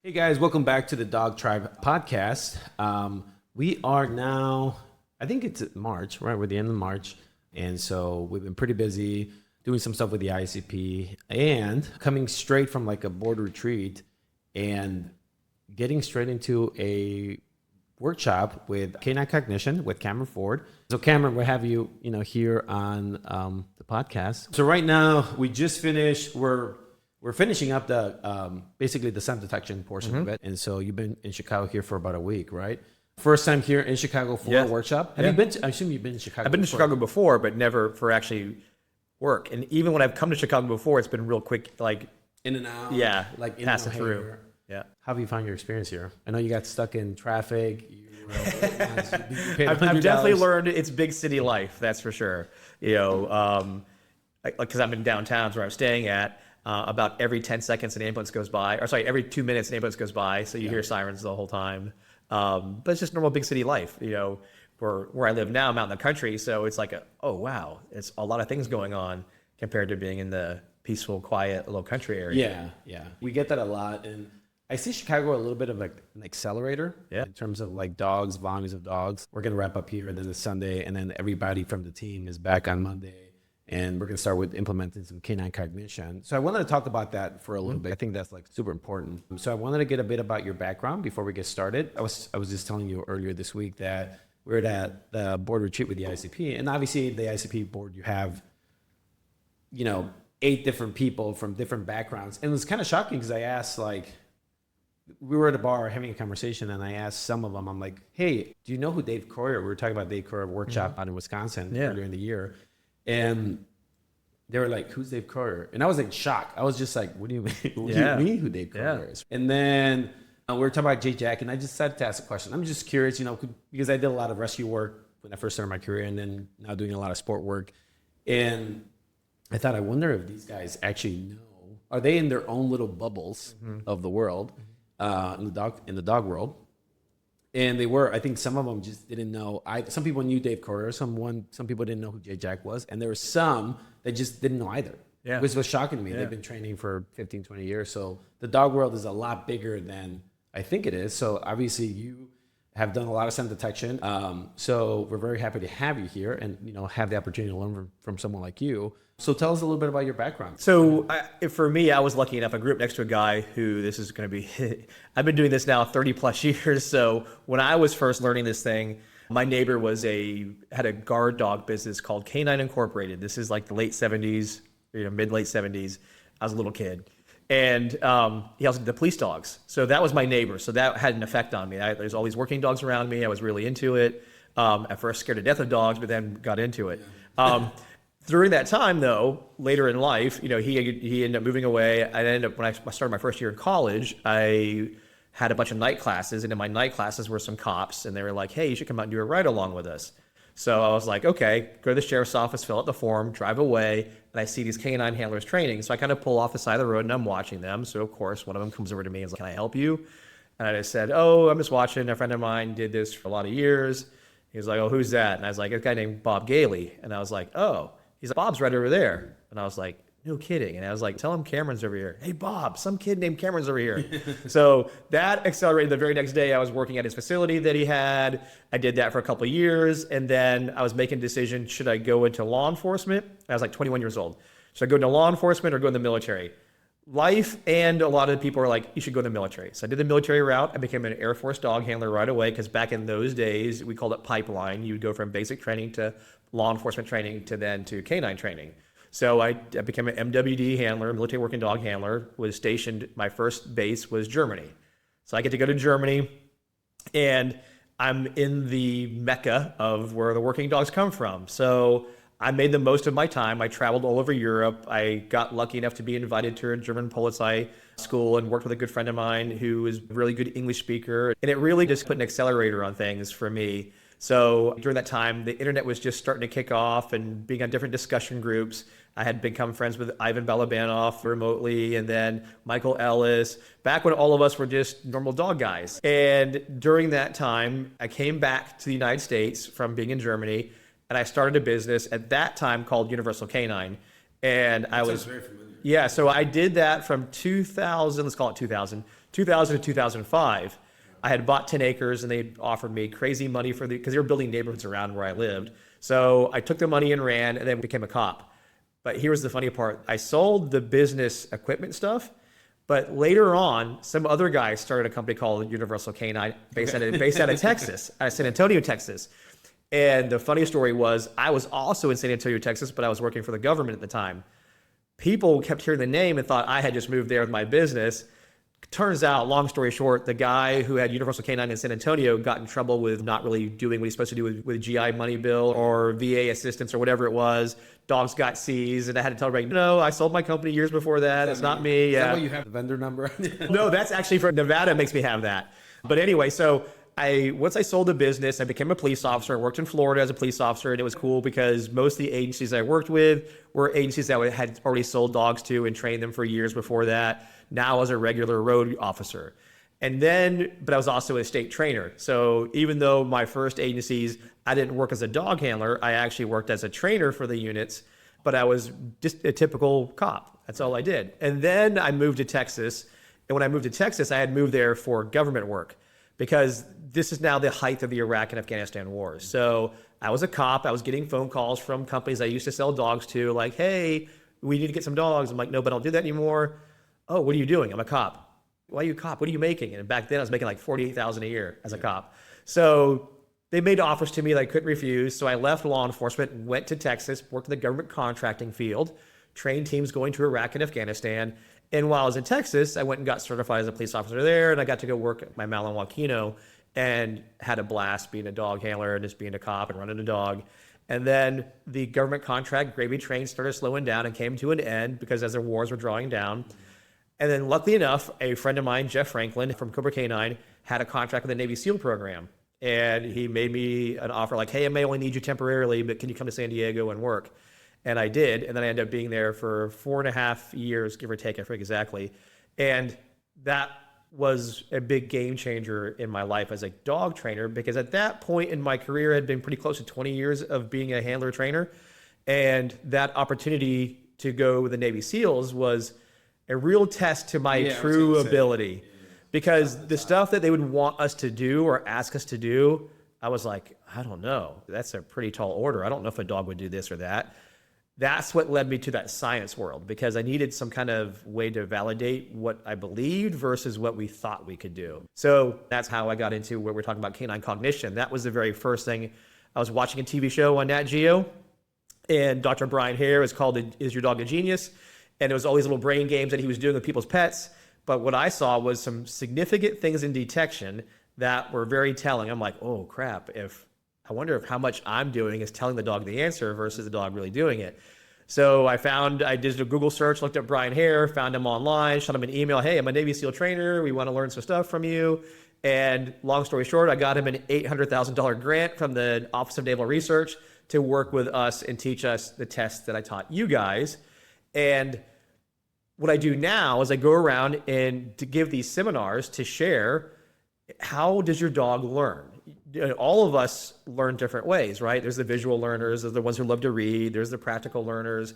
Hey guys, welcome back to the Dog Tribe podcast. We are now, I think it's March, right? We're at the end of March. And so we've been pretty busy doing some stuff with the IACP and coming straight from like a board retreat and getting straight into a workshop with Canine Cognition with Cameron Ford. So Cameron, we'll have you, here on the podcast. So right now we just finished, we're finishing up the basically the scent detection portion of it. And so you've been in Chicago here for about a week, right? First time here in Chicago for a workshop. Have you been I assume you've been in Chicago I've been to Chicago before, but never for actually work. And even when I've come to Chicago before, it's been real quick, like in and out. Yeah, like in passing and through. here. Yeah. How have you found your experience here? I know you got stuck in traffic. I've definitely learned it's big city life, that's for sure. Because I'm in downtown where I'm staying at. About every 10 seconds an ambulance goes by, or sorry, every 2 minutes an ambulance goes by, so you hear sirens the whole time. But it's just normal big city life, where I live now, I'm out in the country, so it's like, oh wow, it's a lot of things going on compared to being in the peaceful, quiet little country area. Yeah. We get that a lot, and I see Chicago a little bit of like an accelerator in terms of like dogs, volumes of dogs. We're gonna wrap up here, and then it's Sunday, and then everybody from the team is back on Monday. And we're going to start with implementing some canine cognition. So I wanted to talk about that for a little bit. I think that's like super important. So I wanted to get a bit about your background before we get started. I was just telling you earlier this week that we're at the board retreat with the ICP. And obviously the ICP board, you have, 8 different people from different backgrounds. And it was kind of shocking because I asked we were at a bar having a conversation and I asked some of them, I'm like, hey, do you know who Dave Coyer? We were talking about Dave Coyer workshop out in Wisconsin earlier in the year. And they were like, who's Dave Coyer? And I was like shocked. I was just like, what do you mean? What do you mean who Dave Coyer is? And then we were talking about Jay Jack, and I just decided to ask a question. I'm just curious, because I did a lot of rescue work when I first started my career, and then now doing a lot of sport work. And I thought, I wonder if these guys actually know. Are they in their own little bubbles of the world, in the dog world? And they were, I think some of them just didn't know. Some people knew Dave Coyer, some people didn't know who Jay Jack was. And there were some that just didn't know either, which was shocking to me. They've been training for 15, 20 years. So the dog world is a lot bigger than I think it is. So obviously you have done a lot of scent detection. So we're very happy to have you here and, have the opportunity to learn from someone like you. So tell us a little bit about your background. So for me, I was lucky enough. I grew up next to a guy who this is going to be, I've been doing this now 30 plus years. So when I was first learning this thing, my neighbor had a guard dog business called Canine Incorporated. This is like the late 70s, mid-late 70s. I was a little kid. And he also did the police dogs. So that was my neighbor. So that had an effect on me. There's always working dogs around me. I was really into it. At first scared to death of dogs, but then got into it. During that time, though, later in life, he ended up moving away. When I started my first year in college, I had a bunch of night classes, and in my night classes were some cops, and they were like, hey, you should come out and do a ride along with us. So I was like, okay, go to the sheriff's office, fill out the form, drive away, and I see these canine handlers training. So I kind of pull off the side of the road, and I'm watching them. So, of course, one of them comes over to me and is like, can I help you? And I just said, oh, I'm just watching. A friend of mine did this for a lot of years. He was like, oh, who's that? And I was like, a guy named Bob Gailey. And I was like, oh. He's like, Bob's right over there. And I was like, no kidding. And I was like, tell him Cameron's over here. Hey, Bob, some kid named Cameron's over here. So that accelerated. The very next day, I was working at his facility that he had. I did that for a couple of years. And then I was making a decision, should I go into law enforcement? I was like 21 years old. Should I go into law enforcement or go in the military? Life and a lot of people are like, you should go in the military. So I did the military route. I became an Air Force dog handler right away because back in those days, we called it pipeline. You would go from basic training to law enforcement training to canine training. So I became an MWD handler, military working dog handler, was stationed, my first base was Germany. So I get to go to Germany and I'm in the mecca of where the working dogs come from. So I made the most of my time. I traveled all over Europe. I got lucky enough to be invited to a German Polizei school and worked with a good friend of mine who was a really good English speaker. And it really just put an accelerator on things for me. So during that time, the internet was just starting to kick off and being on different discussion groups. I had become friends with Ivan Balabanov remotely and then Michael Ellis, back when all of us were just normal dog guys. And during that time, I came back to the United States from being in Germany and I started a business at that time called Universal Canine. And I was very familiar. Yeah, so I did that from 2000, let's call it 2000 to 2005. I had bought 10 acres and they offered me crazy money because they were building neighborhoods around where I lived. So I took the money and ran and then became a cop. But here's the funny part. I sold the business equipment stuff, but later on, some other guy started a company called Universal Canine based out of Texas, San Antonio, Texas. And the funny story was I was also in San Antonio, Texas, but I was working for the government at the time. People kept hearing the name and thought I had just moved there with my business. Turns out, long story short, the guy who had Universal Canine in San Antonio got in trouble with not really doing what he's supposed to do with GI money bill or VA assistance or whatever it was. Dogs got seized, and I had to tell everybody, no, I sold my company years before that. It's not me. Is that why you have the vendor number? No, that's actually from Nevada makes me have that. But anyway, so once I sold the business, I became a police officer. I worked in Florida as a police officer, and it was cool because most of the agencies I worked with were agencies that I had already sold dogs to and trained them for years before that. Now I was a regular road officer. But I was also a state trainer. So even though my first agencies, I didn't work as a dog handler, I actually worked as a trainer for the units, but I was just a typical cop. That's all I did. And then I moved to Texas. And when I moved to Texas, I had moved there for government work because this is now the height of the Iraq and Afghanistan wars. So I was a cop. I was getting phone calls from companies I used to sell dogs to, like, hey, we need to get some dogs. I'm like, no, but I don't do that anymore. Oh, what are you doing? I'm a cop. Why are you a cop? What are you making? And back then I was making like $48,000 a year as a cop. So they made offers to me that I couldn't refuse. So I left law enforcement, went to Texas, worked in the government contracting field, trained teams going to Iraq and Afghanistan. And while I was in Texas, I went and got certified as a police officer there. And I got to go work at my Malin Wakino and had a blast being a dog handler and just being a cop and running a dog. And then the government contract gravy train started slowing down and came to an end because as the wars were drawing down. And then luckily enough, a friend of mine, Jeff Franklin from Cobra Canine, had a contract with the Navy SEAL program. And he made me an offer like, hey, I may only need you temporarily, but can you come to San Diego and work? And I did. And then I ended up being there for 4.5 years, give or take, I forget exactly. And that was a big game changer in my life as a dog trainer, because at that point in my career, I had been pretty close to 20 years of being a handler trainer. And that opportunity to go with the Navy SEALs was a real test to my true ability. Because the stuff that they would want us to do or ask us to do, I was like, I don't know. That's a pretty tall order. I don't know if a dog would do this or that. That's what led me to that science world, because I needed some kind of way to validate what I believed versus what we thought we could do. So that's how I got into what we're talking about, canine cognition. That was the very first thing. I was watching a TV show on Nat Geo, and Dr. Brian Hare is called Is Your Dog a Genius? And it was all these little brain games that he was doing with people's pets. But what I saw was some significant things in detection that were very telling. I'm like, oh crap, I wonder if how much I'm doing is telling the dog the answer versus the dog really doing it. So I did a Google search, looked up Brian Hare, found him online, shot him an email. Hey, I'm a Navy SEAL trainer. We want to learn some stuff from you. And long story short, I got him an $800,000 grant from the Office of Naval Research to work with us and teach us the tests that I taught you guys. And what I do now is I go around and to give these seminars to share, how does your dog learn? All of us learn different ways, right? There's the visual learners, there's the ones who love to read, there's the practical learners.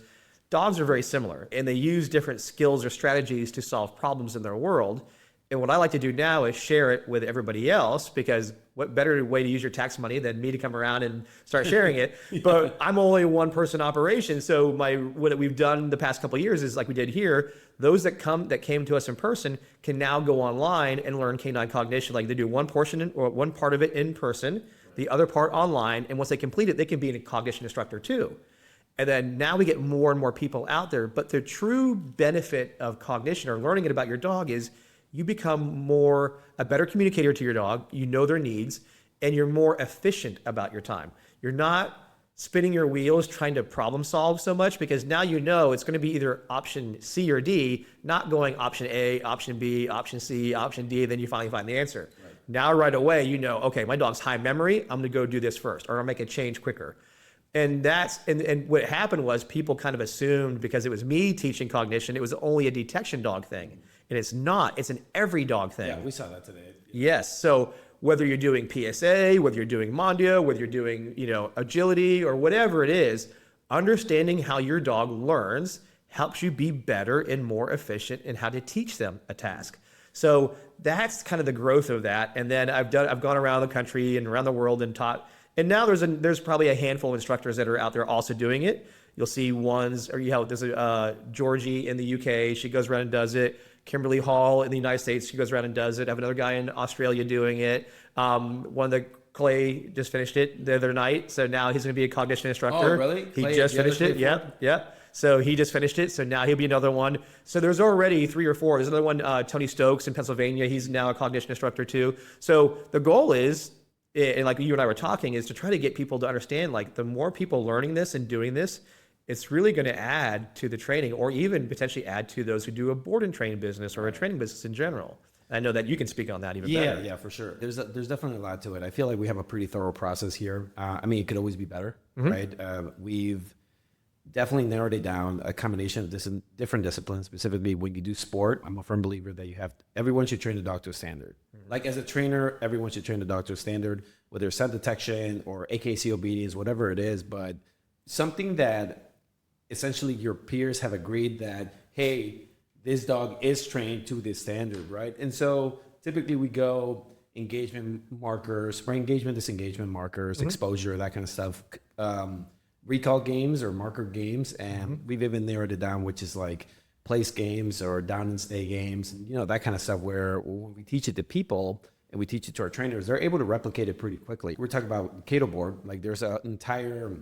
Dogs are very similar, and they use different skills or strategies to solve problems in their world. And what I like to do now is share it with everybody else, because what better way to use your tax money than me to come around and start sharing it? But I'm only a one-person operation, so what we've done the past couple of years is like we did here. Those that came to us in person can now go online and learn canine cognition. Like they do one part of it in person, the other part online, and once they complete it, they can be a cognition instructor too. And then now we get more and more people out there. But the true benefit of cognition or learning it about your dog is you become a better communicator to your dog, you know their needs, and you're more efficient about your time. You're not spinning your wheels trying to problem solve so much, because now you know it's going to be either option C or D, not going option A, option B, option C, option D, then you finally find the answer. Right. Now right away you know, okay, my dog's high memory, I'm going to go do this first, or I'll make a change quicker. And and what happened was people kind of assumed because it was me teaching cognition, it was only a detection dog thing. And it's not. It's an every dog thing. Yeah, we saw that today. Yes. So whether you're doing PSA, whether you're doing Mondio, whether you're doing, agility or whatever it is, understanding how your dog learns helps you be better and more efficient in how to teach them a task. So that's kind of the growth of that. And then I've gone around the country and around the world and taught. And now there's probably a handful of instructors that are out there also doing it. You'll see ones, or there's a Georgie in the UK. She goes around and does it. Kimberly Hall in the United States, she goes around and does it. I have another guy in Australia doing it. One of the Clay just finished it the other night, so now he's going to be a cognition instructor. Oh, really? He Clay, just finished it. Yeah. So he just finished it. So now he'll be another one. So there's already 3 or 4. There's another one, Tony Stokes in Pennsylvania. He's now a cognition instructor too. So the goal is, and like you and I were talking, is to try to get people to understand, like, the more people learning this and doing this, it's really going to add to the training, or even potentially add to those who do a board and train business or a training business in general. I know that you can speak on that even better. Yeah, for sure. There's definitely a lot to it. I feel like we have a pretty thorough process here. I mean, it could always be better, right? We've definitely narrowed it down, a combination of different disciplines. Specifically, when you do sport, I'm a firm believer that everyone should train the dog to a standard. Like, as a trainer, everyone should train the dog to a standard, whether it's scent detection or AKC obedience, whatever it is, but something that essentially your peers have agreed that, hey, this dog is trained to this standard, right? And so typically we go engagement markers, spray engagement, disengagement markers, exposure, that kind of stuff, recall games or marker games. And we've even narrowed it down, which is like place games or down and stay games, that kind of stuff, where when we teach it to people and we teach it to our trainers, they're able to replicate it pretty quickly. We're talking about Cato board, like there's an entire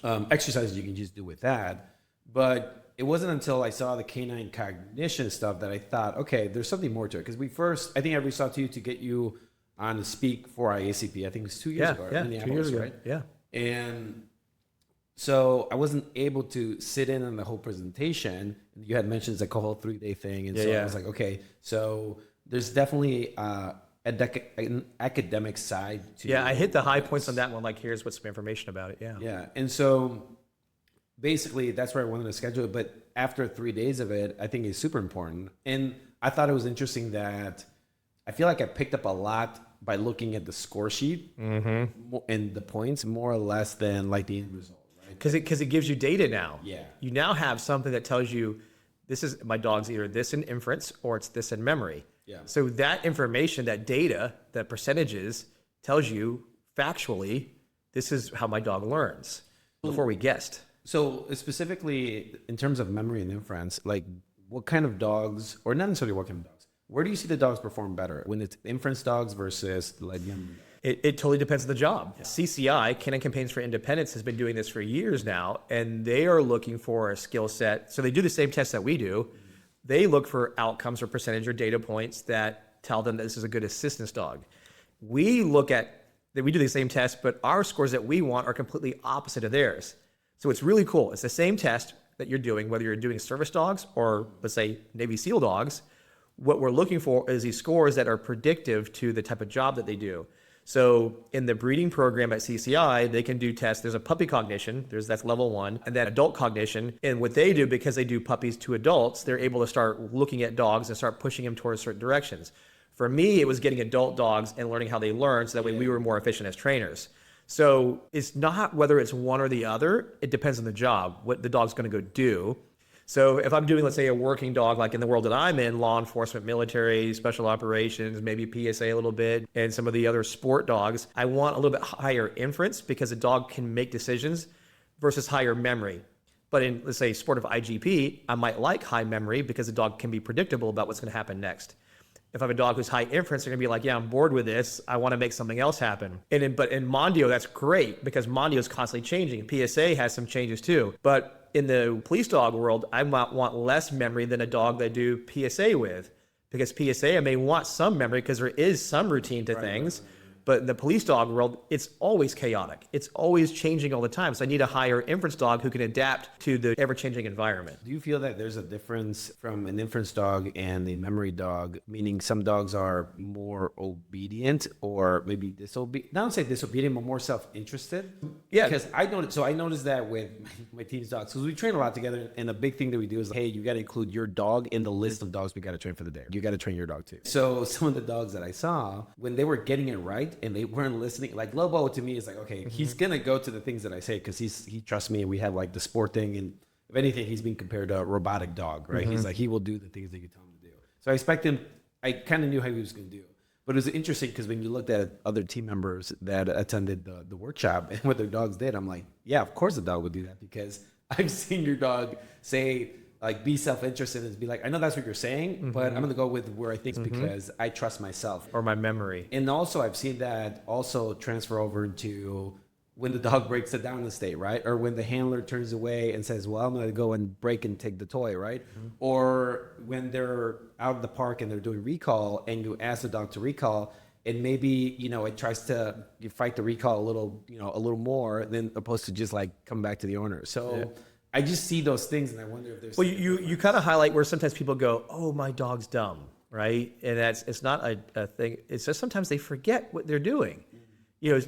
exercises you can just do with that. But it wasn't until I saw the Canine Cognition stuff that I thought, okay, there's something more to it. Because I think I reached out to you to get you on to speak for IACP. I think it was 2 years ago. Yeah, 2 years ago. Right? Yeah. And so I wasn't able to sit in on the whole presentation. You had mentioned it's like a whole 3-day thing. And I was like, okay, so there's definitely an academic side to it. I hit the high points on that one. Like, here's what's some information about it. Yeah. And so basically that's where I wanted to schedule it. But after 3 days of it, I think it's super important. And I thought it was interesting that I feel like I picked up a lot by looking at the score sheet and the points more or less than like the end result, right? Because it gives you data now. Yeah. You now have something that tells you, this is my dog's either this in inference or it's this in memory. Yeah. So that information, that data, that percentages tells you factually, this is how my dog learns before we guessed. So specifically in terms of memory and inference, like what kind of dogs, or not necessarily what kind of dogs, where do you see the dogs perform better when it's inference dogs versus like memory? It totally depends on the job. Yeah. CCI, Canine Campaigns for Independence, has been doing this for years now, and they are looking for a skill set. So they do the same tests that we do. They look for outcomes or percentage or data points that tell them that this is a good assistance dog. We do the same test, but our scores that we want are completely opposite of theirs. So it's really cool. It's the same test that you're doing, whether you're doing service dogs or, let's say, Navy SEAL dogs. What we're looking for is these scores that are predictive to the type of job that they do. So in the breeding program at CCI, they can do tests. There's a puppy cognition, that's level 1, and then adult cognition. And what they do, because they do puppies to adults, they're able to start looking at dogs and start pushing them towards certain directions. For me, it was getting adult dogs and learning how they learn, so that way we were more efficient as trainers. So it's not whether it's one or the other. It depends on the job, what the dog's going to go do. So if I'm doing, let's say, a working dog, like in the world that I'm in, law enforcement, military, special operations, maybe PSA a little bit, and some of the other sport dogs, I want a little bit higher inference because a dog can make decisions versus higher memory. But in, let's say, sport of IGP, I might like high memory because the dog can be predictable about what's going to happen next. If I have a dog who's high inference, they're going to be like, yeah, I'm bored with this. I want to make something else happen. But in Mondio, that's great because Mondio is constantly changing. PSA has some changes too. But in the police dog world, I might want less memory than a dog that I do PSA with. Because PSA, I may want some memory because there is some routine to things. But in the police dog world, it's always chaotic. It's always changing all the time. So I need a higher inference dog who can adapt to the ever-changing environment. Do you feel that there's a difference from an inference dog and a memory dog, meaning some dogs are more obedient or maybe disobedient? Not say disobedient, but more self-interested? Yeah. Because I noticed that with my team's dogs. Because we train a lot together, and a big thing that we do is, hey, you got to include your dog in the list of dogs we got to train for the day. You got to train your dog too. So some of the dogs that I saw, when they were getting it right, right and they weren't listening. Like Lobo to me is like, okay, he's gonna go to the things that I say because he trusts me, and we have like the sport thing, and if anything, he's being compared to a robotic dog, right? He's like, he will do the things that you tell him to do. So I expect him. I kind of knew how he was gonna do. But it was interesting because when you looked at other team members that attended the workshop and what their dogs did, I'm like, yeah, of course the dog would do that because I've seen your dog say, like, be self-interested and be like, I know that's what you're saying, but I'm going to go with where I think because I trust myself. Or my memory. And also I've seen that also transfer over to when the dog breaks it down the state, right? Or when the handler turns away and says, well, I'm going to go and break and take the toy, right? Or when they're out of the park and they're doing recall and you ask the dog to recall, and maybe, it tries to you fight the recall a little more than opposed to just like come back to the owner. So I just see those things and I wonder if there's... Well, you kind of highlight where sometimes people go, oh, my dog's dumb, right? And it's not a thing. It's just sometimes they forget what they're doing.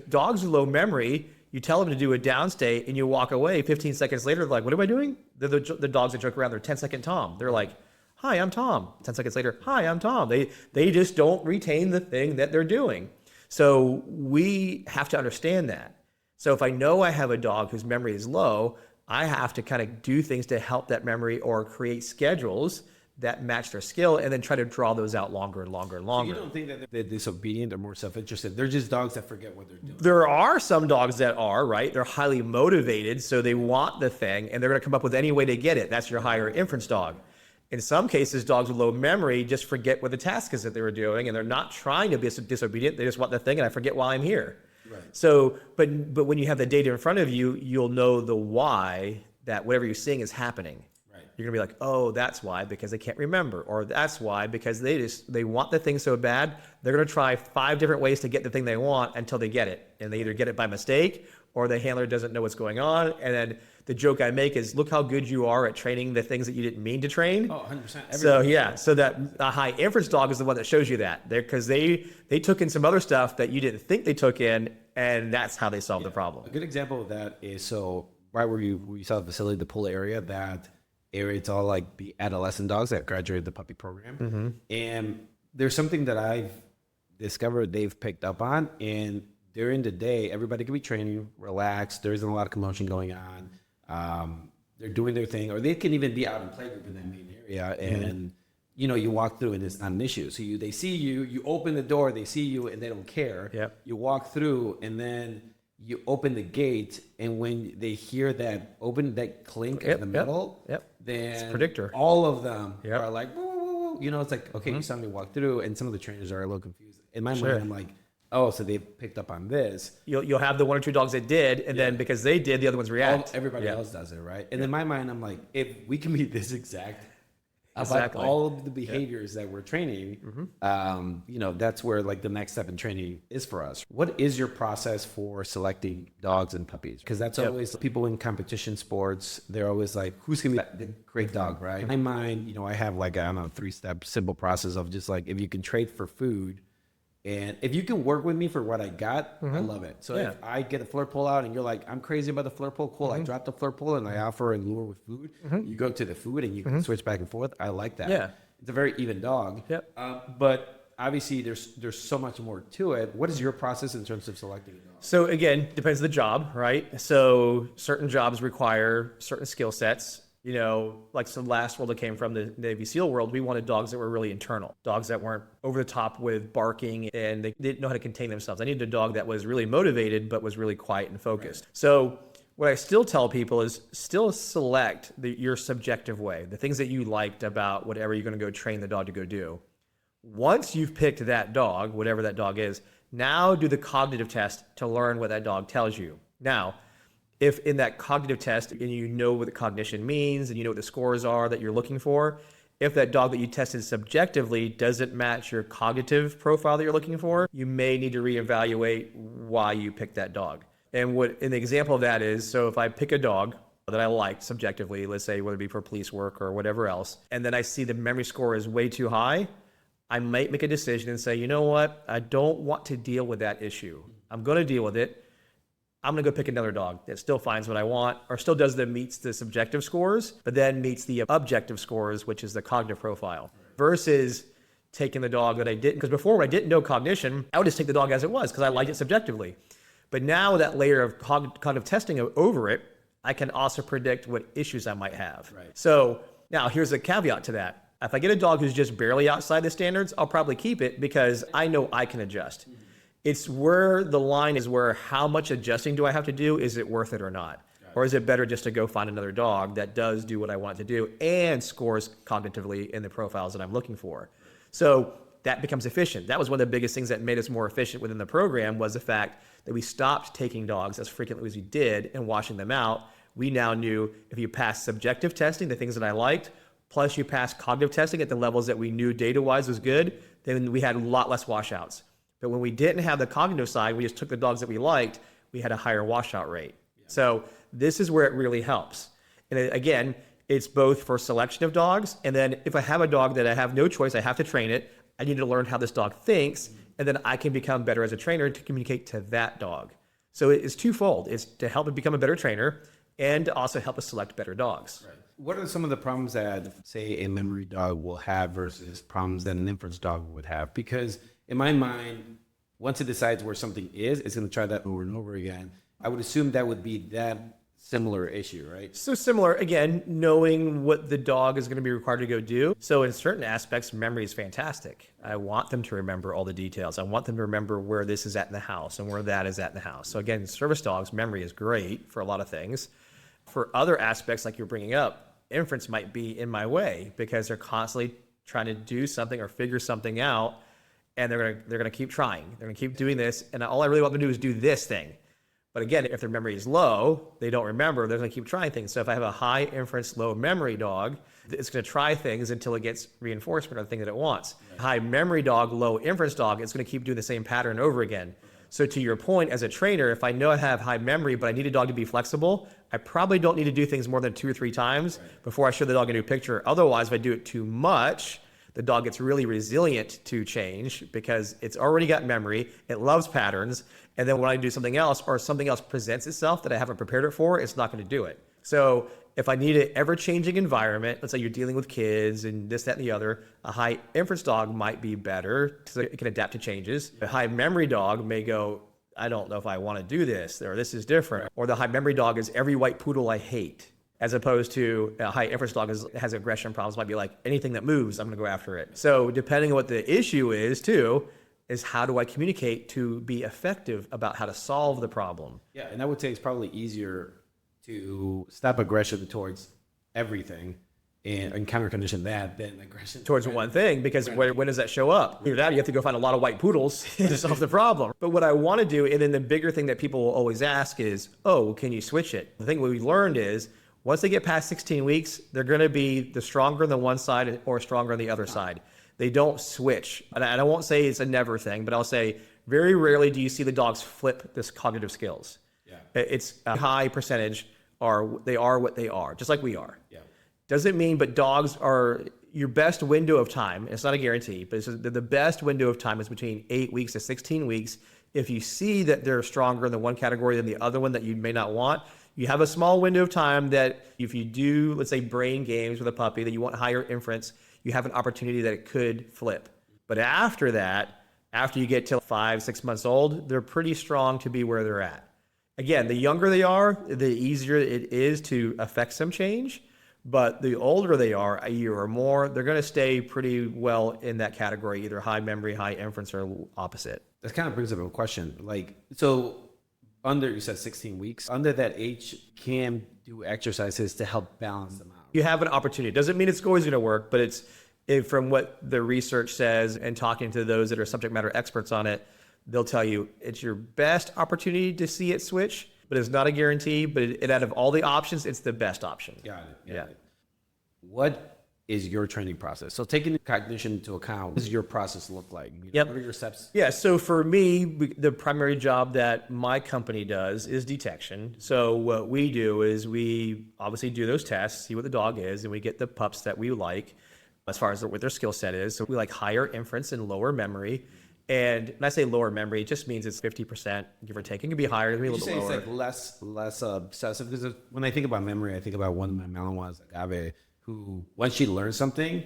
Dogs with low memory, you tell them to do a downstate and you walk away. 15 seconds later, they're like, what am I doing? The dogs that joke around, they're 10-second Tom. They're like, hi, I'm Tom. 10 seconds later, hi, I'm Tom. They just don't retain the thing that they're doing. So we have to understand that. So if I know I have a dog whose memory is low, I have to kind of do things to help that memory or create schedules that match their skill and then try to draw those out longer and longer and longer. So you don't think that they're disobedient or more self-interested? They're just dogs that forget what they're doing. There are some dogs that are, right? They're highly motivated, so they want the thing and they're going to come up with any way to get it. That's your higher inference dog. In some cases, dogs with low memory just forget what the task is that they were doing and they're not trying to be disobedient. They just want the thing and I forget why I'm here. Right. So, but when you have the data in front of you, you'll know the why that whatever you're seeing is happening. Right. You're gonna be like, oh, that's why, because they can't remember, or that's why, because they want the thing so bad, they're gonna try 5 different ways to get the thing they want until they get it, and they either get it by mistake or the handler doesn't know what's going on, and then the joke I make is, look how good you are at training the things that you didn't mean to train. Oh, 100%. So that a high inference dog is the one that shows you that. Because they took in some other stuff that you didn't think they took in, and that's how they solved the problem. A good example of that is, so right where we saw the facility, the pool area, that area, it's all like the adolescent dogs that graduated the puppy program. And there's something that I've discovered they've picked up on, and during the day, everybody can be training, relaxed. There isn't a lot of commotion going on. They're doing their thing, or they can even be out in playgroup in that main area, and you walk through and it's not an issue. So they see you, you open the door, they see you, and they don't care. Yep. You walk through, and then you open the gate, and when they hear that clink in the middle, then it's a predictor. All of them are like, woo, woo, woo. It's like, okay, you saw me walk through, and some of the trainers are a little confused. In my mind, I'm like, oh, so they picked up on this. You'll have the 1 or 2 dogs that did, and then because they did, the other ones react. Everybody else does it, right? And in my mind, I'm like, if we can be this exact about all of the behaviors that we're training, that's where like the next step in training is for us. What is your process for selecting dogs and puppies? Because that's always people in competition sports. They're always like, who's gonna be the great dog, right? In my mind, I have like a 3-step simple process of just like, if you can trade for food, and if you can work with me for what I got, I love it. So if I get a flirt pole out and you're like, I'm crazy about the flirt pole, cool. I drop the flirt pole and I offer and lure with food. You go to the food and you can switch back and forth. I like that. Yeah. It's a very even dog. But obviously there's so much more to it. What is your process in terms of selecting a dog? So again, depends on the job, right? So certain jobs require certain skill sets. Like the last world that came from the Navy SEAL world, we wanted dogs that were really internal, dogs that weren't over the top with barking and they didn't know how to contain themselves. I needed a dog that was really motivated, but was really quiet and focused. Right. So what I still tell people is still select your subjective way, the things that you liked about whatever you're going to go train the dog to go do. Once you've picked that dog, whatever that dog is, now do the cognitive test to learn what that dog tells you. Now, if in that cognitive test, and you know what the cognition means, and you know what the scores are that you're looking for, if that dog that you tested subjectively doesn't match your cognitive profile that you're looking for, you may need to reevaluate why you picked that dog. And an example of that is, so if I pick a dog that I liked subjectively, let's say whether it be for police work or whatever else, and then I see the memory score is way too high, I might make a decision and say, you know what, I don't want to deal with that issue. I'm going to deal with it. I'm going to go pick another dog that still finds what I want or still meets the subjective scores, but then meets the objective scores, which is the cognitive profile. Versus taking the dog that I didn't. Because before, when I didn't know cognition, I would just take the dog as it was because I liked it subjectively. But now with that layer of cognitive testing over it, I can also predict what issues I might have. Right. So now here's a caveat to that. If I get a dog who's just barely outside the standards, I'll probably keep it because I know I can adjust. Mm-hmm. It's where the line is where how much adjusting do I have to do? Is it worth it or not? Or is it better just to go find another dog that does do what I want it to do and scores cognitively in the profiles that I'm looking for? So that becomes efficient. That was one of the biggest things that made us more efficient within the program was the fact that we stopped taking dogs as frequently as we did and washing them out. We now knew if you passed subjective testing, the things that I liked, plus you passed cognitive testing at the levels that we knew data-wise was good, then we had a lot less washouts. But when we didn't have the cognitive side, we just took the dogs that we liked, we had a higher washout rate. Yeah. So this is where it really helps. And again, it's both for selection of dogs, and then if I have a dog that I have no choice, I have to train it, I need to learn how this dog thinks, and then I can become better as a trainer to communicate to that dog. So it's twofold. It's to help it become a better trainer and to also help us select better dogs. Right. What are some of the problems that, say, a memory dog will have versus problems that an inference dog would have? Because in my mind, once it decides where something is, it's going to try that over and over again. I would assume that would be that similar issue, right? So similar, again, knowing what the dog is going to be required to go do. So in certain aspects, memory is fantastic. I want them to remember all the details. I want them to remember where this is at in the house and where that is at in the house. So again, service dogs, memory is great for a lot of things. For other aspects, like you're bringing up, inference might be in my way because they're constantly trying to do something or figure something out, and they're gonna keep trying. They're gonna keep doing this, and all I really want them to do is do this thing. But again, if their memory is low, they don't remember, they're gonna keep trying things. So if I have a high inference, low memory dog, it's gonna try things until it gets reinforcement of the thing that it wants. Right. High memory dog, low inference dog, it's gonna keep doing the same pattern over again. So to your point, as a trainer, if I know I have high memory, but I need a dog to be flexible, I probably don't need to do things more than 2 or 3 times before I show the dog a new picture. Otherwise, if I do it too much, the dog gets really resilient to change because it's already got memory, it loves patterns, and then when I do something else or something else presents itself that I haven't prepared it for, it's not going to do it. So if I need an ever-changing environment, let's say you're dealing with kids and this, that, and the other, a high inference dog might be better so it can adapt to changes. A high memory dog may go, I don't know if I want to do this, or this is different. Or the high memory dog is every white poodle I hate, as opposed to a high inference dog has aggression problems, might be like anything that moves, I'm going to go after it. So depending on what the issue is too, is how do I communicate to be effective about how to solve the problem? Yeah, and I would say it's probably easier to stop aggression towards everything and counter condition that than aggression towards one thing, because when does that show up? Either that, or you have to go find a lot of white poodles to solve the problem. But what I want to do, and then the bigger thing that people will always ask is, oh, can you switch it? The thing we learned is once they get past 16 weeks, they're going to be the stronger on the one side or stronger on the other side. They don't switch. And I won't say it's a never thing, but I'll say very rarely do you see the dogs flip this cognitive skills. Yeah. It's a high percentage they are what they are, just like we are. Yeah. Doesn't mean, but dogs are your best window of time. It's not a guarantee, but the best window of time is between 8 weeks to 16 weeks. If you see that they're stronger in the one category than the other one that you may not want, you have a small window of time that if you do, let's say, brain games with a puppy that you want higher inference, you have an opportunity that it could flip. But after that, after you get to 5, 6 months old, they're pretty strong to be where they're at. Again, the younger they are, the easier it is to affect some change. But the older they are, a year or more, they're going to stay pretty well in that category, either high memory, high inference, or opposite. That kind of brings up a question. So under, you said 16 weeks, under that age, can do exercises to help balance them out. You have an opportunity. It doesn't mean it's always going to work, but from what the research says and talking to those that are subject matter experts on it, they'll tell you it's your best opportunity to see it switch, but it's not a guarantee. But out of all the options, it's the best option. Got it. What is your training process? So taking cognition into account, what does your process look like? Yep. What are your steps? Yeah, so for me, the primary job that my company does is detection. So what we do is we obviously do those tests, see what the dog is, and we get the pups that we like as far as what their skill set is. So we like higher inference and lower memory. And when I say lower memory, it just means it's 50%, give or take. It can be higher, it can be a little bit lower. It's like less obsessive. Because when I think about memory, I think about one of my Malinois, Agave, who, once she learns something,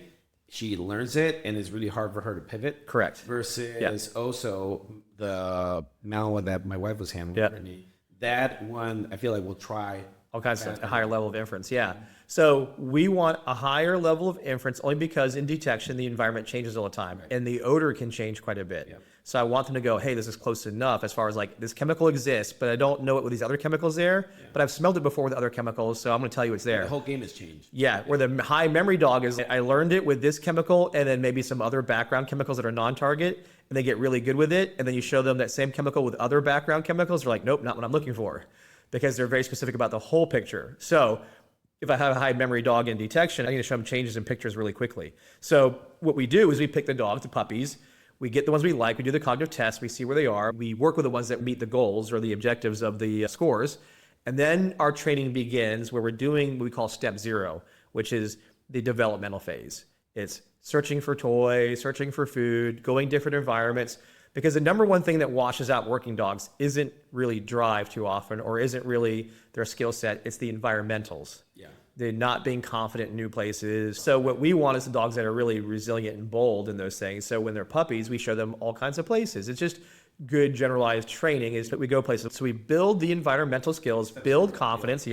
she learns it and it's really hard for her to pivot. Correct. Versus also the Malinois that my wife was handling. Brittany, that one I feel like we'll try all kinds of stuff, a higher level of inference. Yeah. So we want a higher level of inference only because in detection, the environment changes all the time and the odor can change quite a bit. Yeah. So I want them to go, hey, this is close enough as far as like this chemical exists, but I don't know it with these other chemicals there, but I've smelled it before with other chemicals. So I'm going to tell you it's there. The whole game has changed. Yeah. Where the high memory dog is, I learned it with this chemical and then maybe some other background chemicals that are non-target, and they get really good with it. And then you show them that same chemical with other background chemicals. They're like, nope, not what I'm looking for, because they're very specific about the whole picture. So if I have a high memory dog in detection, I'm going to show them changes in pictures really quickly. So what we do is we pick the dogs, the puppies, we get the ones we like, we do the cognitive tests, we see where they are, we work with the ones that meet the goals or the objectives of the scores, and then our training begins where we're doing what we call step 0, which is the developmental phase. It's searching for toys, searching for food, going different environments, because the number one thing that washes out working dogs isn't really drive too often or isn't really their skill set, it's the environmentals. Yeah. They're not being confident in new places. So what we want is the dogs that are really resilient and bold in those things. So when they're puppies, we show them all kinds of places. It's just good generalized training is that we go places. So we build the environmental skills, build confidence,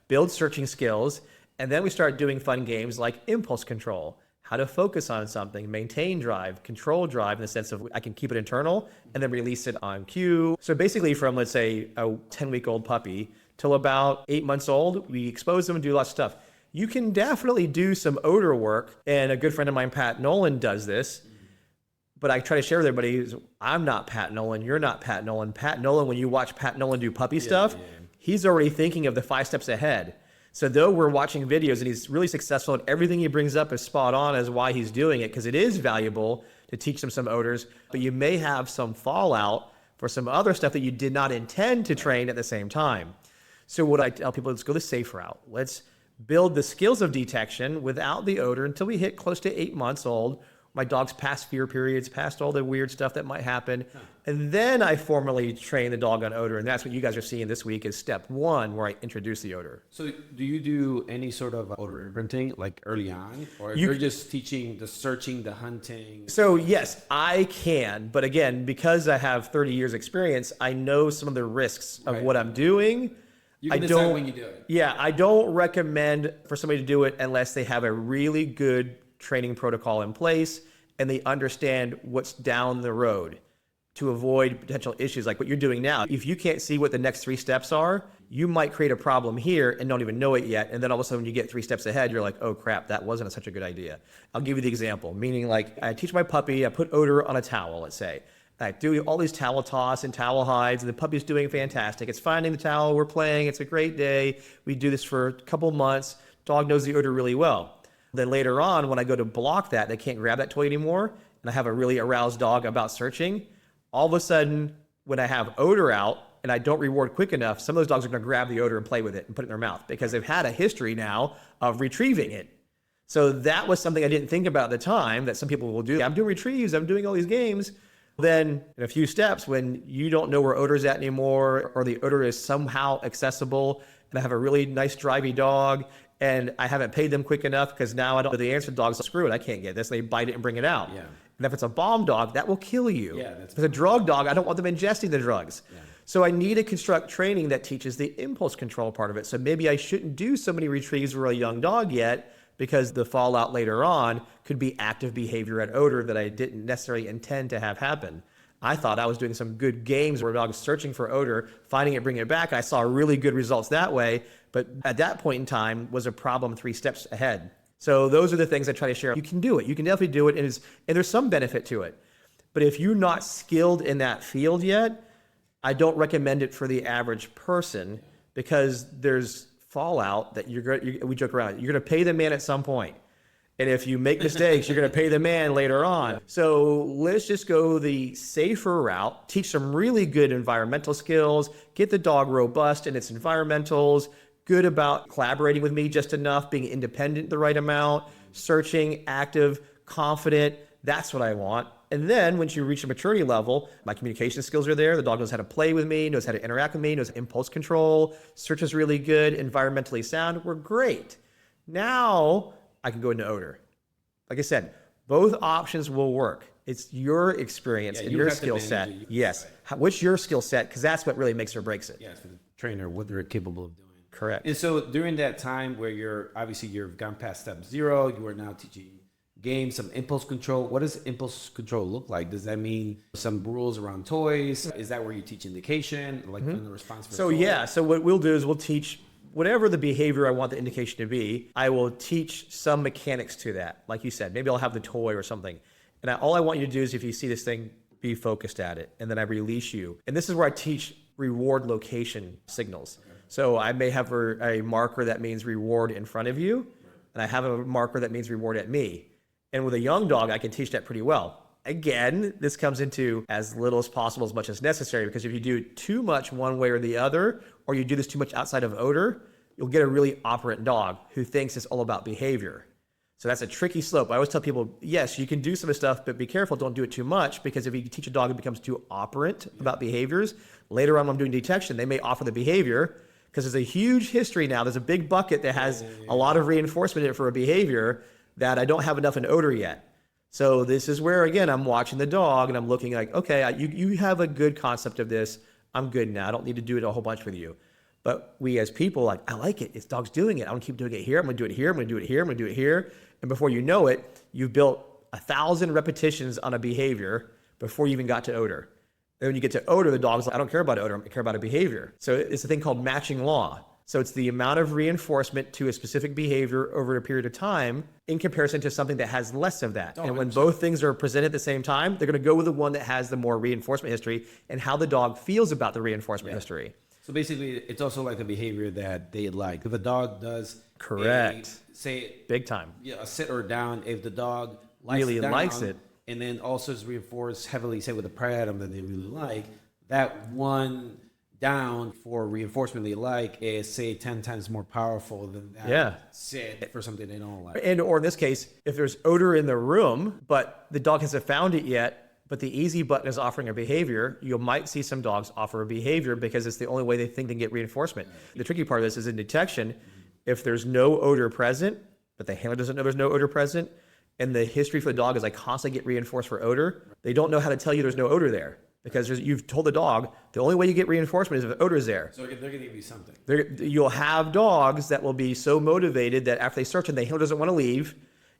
build searching skills, and then we start doing fun games like impulse control, how to focus on something, maintain drive, control drive in the sense of I can keep it internal and then release it on cue. So basically from, let's say, a 10-week-old puppy till about 8 months old, we expose them and do lots of stuff. You can definitely do some odor work, and a good friend of mine, Pat Nolan, does this. But I try to share with everybody, I'm not Pat Nolan, you're not Pat Nolan. Pat Nolan, when you watch Pat Nolan do puppy stuff, he's already thinking of the 5 steps ahead. So though we're watching videos and he's really successful and everything he brings up is spot on as why he's doing it, because it is valuable to teach them some odors, but you may have some fallout for some other stuff that you did not intend to train at the same time. So what I tell people is go the safe route. Let's build the skills of detection without the odor until we hit close to 8 months old. My dog's past fear periods, past all the weird stuff that might happen. And then I formally train the dog on odor. And that's what you guys are seeing this week is step 1, where I introduce the odor. So do you do any sort of odor imprinting like early on? Or you're just teaching the searching, the hunting? So yes, I can. But again, because I have 30 years experience, I know some of the risks of what I'm doing. You can decide when you do it. Yeah, I don't recommend for somebody to do it unless they have a really good training protocol in place and they understand what's down the road to avoid potential issues like what you're doing now. If you can't see what the next 3 steps are, you might create a problem here and don't even know it yet. And then all of a sudden when you get 3 steps ahead, you're like, oh crap, that wasn't such a good idea. I'll give you the example, meaning like I teach my puppy, I put odor on a towel, let's say. I do all these towel toss and towel hides, and the puppy's doing fantastic. It's finding the towel, we're playing, it's a great day. We do this for a couple months. Dog knows the odor really well. Then later on, when I go to block that, they can't grab that toy anymore, and I have a really aroused dog about searching, all of a sudden, when I have odor out and I don't reward quick enough, some of those dogs are gonna grab the odor and play with it and put it in their mouth because they've had a history now of retrieving it. So that was something I didn't think about at the time that some people will do. I'm doing retrieves, I'm doing all these games. Then in a few steps, when you don't know where odor is at anymore, or the odor is somehow accessible, and I have a really nice drivey dog, and I haven't paid them quick enough because now I don't know the answer, dogs, screw it, I can't get this. They bite it and bring it out. Yeah. And if it's a bomb dog, that will kill you. Yeah, if it's a drug dog, I don't want them ingesting the drugs. Yeah. So I need to construct training that teaches the impulse control part of it. So maybe I shouldn't do so many retrieves for a young dog yet, because the fallout later on could be active behavior at odor that I didn't necessarily intend to have happen. I thought I was doing some good games where a dog was searching for odor, finding it, bringing it back. I saw really good results that way, but at that point in time was a problem 3 steps ahead. So those are the things I try to share. You can do it. You can definitely do it, and there's some benefit to it. But if you're not skilled in that field yet, I don't recommend it for the average person because there's fallout that we joke around. You're going to pay the man at some point. And if you make mistakes, you're going to pay the man later on. So let's just go the safer route, teach some really good environmental skills, get the dog robust in its environmentals, good about collaborating with me just enough, being independent the right amount, searching, active, confident. That's what I want. And then once you reach a maturity level, my communication skills are there. The dog knows how to play with me, knows how to interact with me, knows impulse control, search is really good, environmentally sound. We're great. Now I can go into odor. like I said, both options will work. It's your experience and you your have to skill manage set. it. Yes. What's your skill set? Because that's what really makes or breaks it. Yeah, for the trainer, what they're capable of doing. Correct. And so during that time where you've gone past step 0, you are now teaching games, some impulse control. What does impulse control look like? Does that mean some rules around toys? Is that where you teach indication, like in the response? So so what we'll do is we'll teach whatever the behavior I want the indication to be. I will teach some mechanics to that. Like you said, maybe I'll have the toy or something. And all I want you to do is, if you see this thing, be focused at it. And then I release you. And this is where I teach reward location signals. Okay. So I may have a marker that means reward in front of you, and I have a marker that means reward at me. And with a young dog, I can teach that pretty well. Again, this comes into as little as possible, as much as necessary, because if you do too much one way or the other, or you do this too much outside of odor, you'll get a really operant dog who thinks it's all about behavior. So that's a tricky slope. I always tell people, yes, you can do some of the stuff, but be careful, don't do it too much, because if you teach a dog who becomes too operant about behaviors, later on when I'm doing detection, they may offer the behavior, because there's a huge history now. There's a big bucket that has a lot of reinforcement in it for a behavior that I don't have enough in odor yet. So this is where, again, I'm watching the dog and I'm looking like, okay, you have a good concept of this. I'm good now. I don't need to do it a whole bunch with you. But we as people, like, I like it. This dog's doing it. I'm gonna keep doing it here. I'm gonna do it here. I'm gonna do it here. I'm gonna do it here. And before you know it, you've built 1,000 repetitions on a behavior before you even got to odor. And when you get to odor, the dog's like, I don't care about odor. I care about a behavior. So it's a thing called matching law. So it's the amount of reinforcement to a specific behavior over a period of time in comparison to something that has less of that. And when both things are presented at the same time, they're going to go with the one that has the more reinforcement history and how the dog feels about the reinforcement history. So basically, it's also like a behavior that they like. If a dog does, correct, say big time, a sit or down. If the dog really likes it, and then also is reinforced heavily, say with a prey item that they really like, that one down for reinforcement they like is, say, 10 times more powerful than that sit for something they don't like. And or in this case, if there's odor in the room, but the dog hasn't found it yet, but the easy button is offering a behavior, you might see some dogs offer a behavior because it's the only way they think they can get reinforcement. The tricky part of this is in detection. If there's no odor present, but the handler doesn't know there's no odor present, and the history for the dog is I constantly get reinforced for odor, they don't know how to tell you there's no odor there. Because you've told the dog, the only way you get reinforcement is if odor is there. So they're going to give you something. You'll have dogs that will be so motivated that after they search and the handler doesn't want to leave,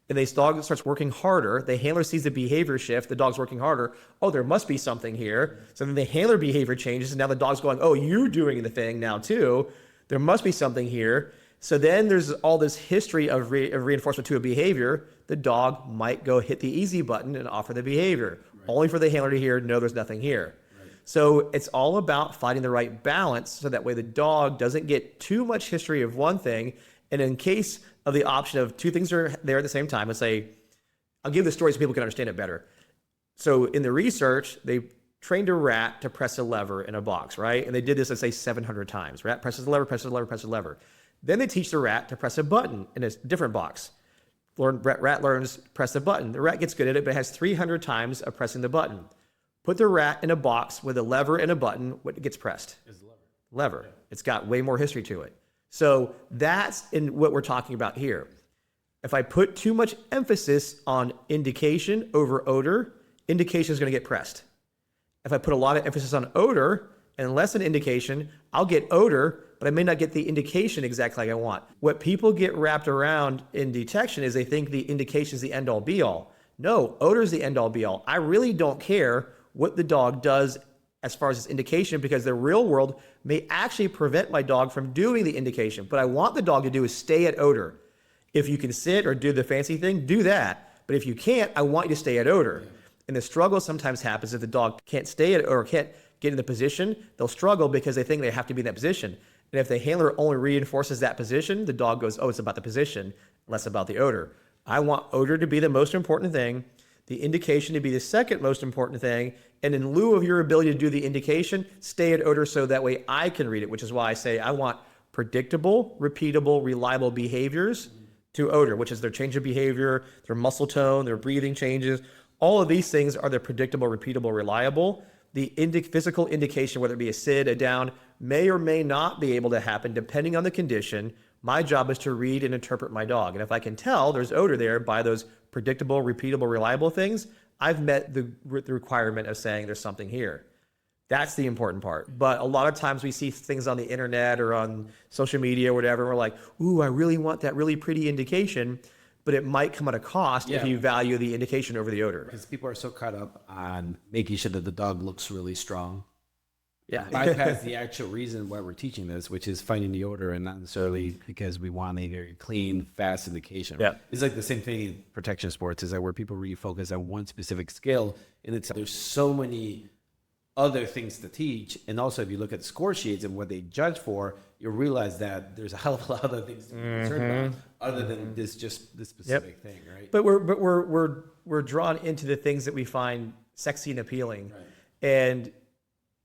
and the dog starts working harder, the handler sees the behavior shift, the dog's working harder, oh, there must be something here. So then the handler behavior changes, and now the dog's going, oh, you're doing the thing now too. There must be something here. So then there's all this history of reinforcement to a behavior. The dog might go hit the easy button and offer the behavior, only for the handler to hear, no, there's nothing here. So it's all about finding the right balance so that way the dog doesn't get too much history of one thing. And in case of the option of two things are there at the same time, let's say, I'll give the story so people can understand it better. So in the research, they trained a rat to press a lever in a box, right? And they did this, let's say, 700 times. Rat presses the lever, presses the lever, presses the lever. Then they teach the rat to press a button in a different box. Rat learns press the button. The rat gets good at it, but it has 300 times of pressing the button. Put the rat in a box with a lever and a button. What gets pressed? Is the lever. Lever. Yeah. It's got way more history to it. So that's in what we're talking about here. If I put too much emphasis on indication over odor, indication is going to get pressed. If I put a lot of emphasis on odor and less on indication, I'll get odor, but I may not get the indication exactly like I want. What people get wrapped around in detection is they think the indication is the end-all be-all. No, odor is the end-all be-all. I really don't care what the dog does as far as its indication, because the real world may actually prevent my dog from doing the indication. But I want the dog to do is stay at odor. If you can sit or do the fancy thing, do that. But if you can't, I want you to stay at odor. Yeah. And the struggle sometimes happens if the dog can't stay at or can't get in the position. They'll struggle because they think they have to be in that position. And if the handler only reinforces that position, the dog goes, oh, it's about the position, less about the odor. I want odor to be the most important thing, the indication to be the second most important thing, and in lieu of your ability to do the indication, stay at odor so that way I can read it, which is why I say I want predictable, repeatable, reliable behaviors to odor, which is their change of behavior, their muscle tone, their breathing changes. All of these things are the predictable, repeatable, reliable. The physical indication, whether it be a sit, a down, may or may not be able to happen depending on the condition. My job is to read and interpret my dog. And if I can tell there's odor there by those predictable, repeatable, reliable things, I've met the requirement of saying there's something here. That's the important part. But a lot of times we see things on the internet or on social media or whatever, and we're like, ooh, I really want that really pretty indication, but it might come at a cost if you value the indication over the odor. Because people are so caught up on making sure that the dog looks really strong. Yeah. Bypass the actual reason why we're teaching this, which is finding the odor, and not necessarily because we want a very clean, fast indication. Yeah. It's like the same thing in protection sports, is that where people really focus on one specific skill, and there's so many other things to teach. And also, if you look at score sheets and what they judge for, you'll realize that there's a hell of a lot of other things to be concerned about other than this specific thing, right? But we're drawn into the things that we find sexy and appealing. Right. And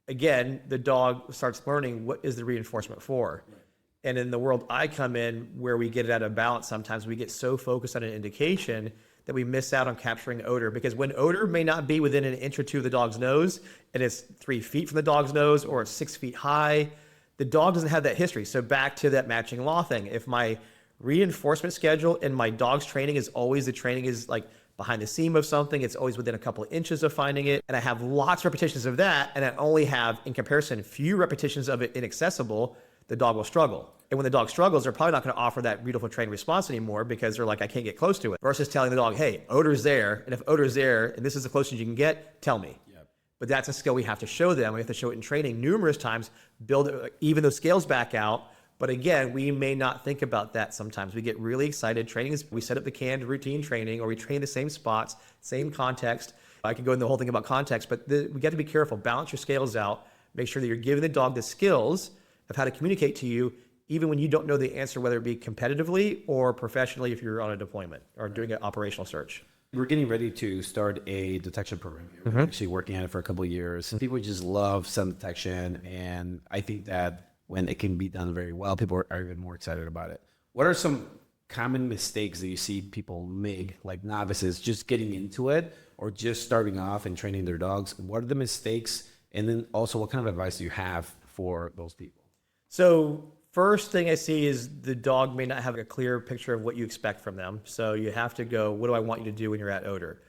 again, the dog starts learning what is the reinforcement for. Right. And in the world I come in, where we get it out of balance, sometimes we get so focused on an indication that we miss out on capturing odor, because when odor may not be within an inch or two of the dog's nose, and it's 3 feet from the dog's nose, or it's 6 feet high, the dog doesn't have that history. So back to that matching law thing. If my reinforcement schedule and my dog's training is always, the training is like behind the seam of something, it's always within a couple of inches of finding it, and I have lots of repetitions of that, and I only have, in comparison, few repetitions of it inaccessible, the dog will struggle. And when the dog struggles, they're probably not going to offer that beautiful trained response anymore, because they're like, I can't get close to it. Versus telling the dog, hey, odor's there, and if odor's there, and this is the closest you can get, tell me. Yep. But that's a skill we have to show them. We have to show it in training numerous times, build it, even those scales back out. But again, we may not think about that sometimes. We get really excited. Training is, we set up the canned routine training, or we train the same spots, same context. I could go into the whole thing about context, but we got to be careful. Balance your scales out. Make sure that you're giving the dog the skills of how to communicate to you, even when you don't know the answer, whether it be competitively or professionally if you're on a deployment or doing an operational search. We're getting ready to start a detection program. We're actually working on it for a couple of years. People just love sun detection, and I think that when it can be done very well, people are even more excited about it. What are some common mistakes that you see people make, like novices, just getting into it or just starting off and training their dogs? What are the mistakes? And then also, what kind of advice do you have for those people? So first thing I see is the dog may not have a clear picture of what you expect from them. So you have to go, what do I want you to do when you're at odor?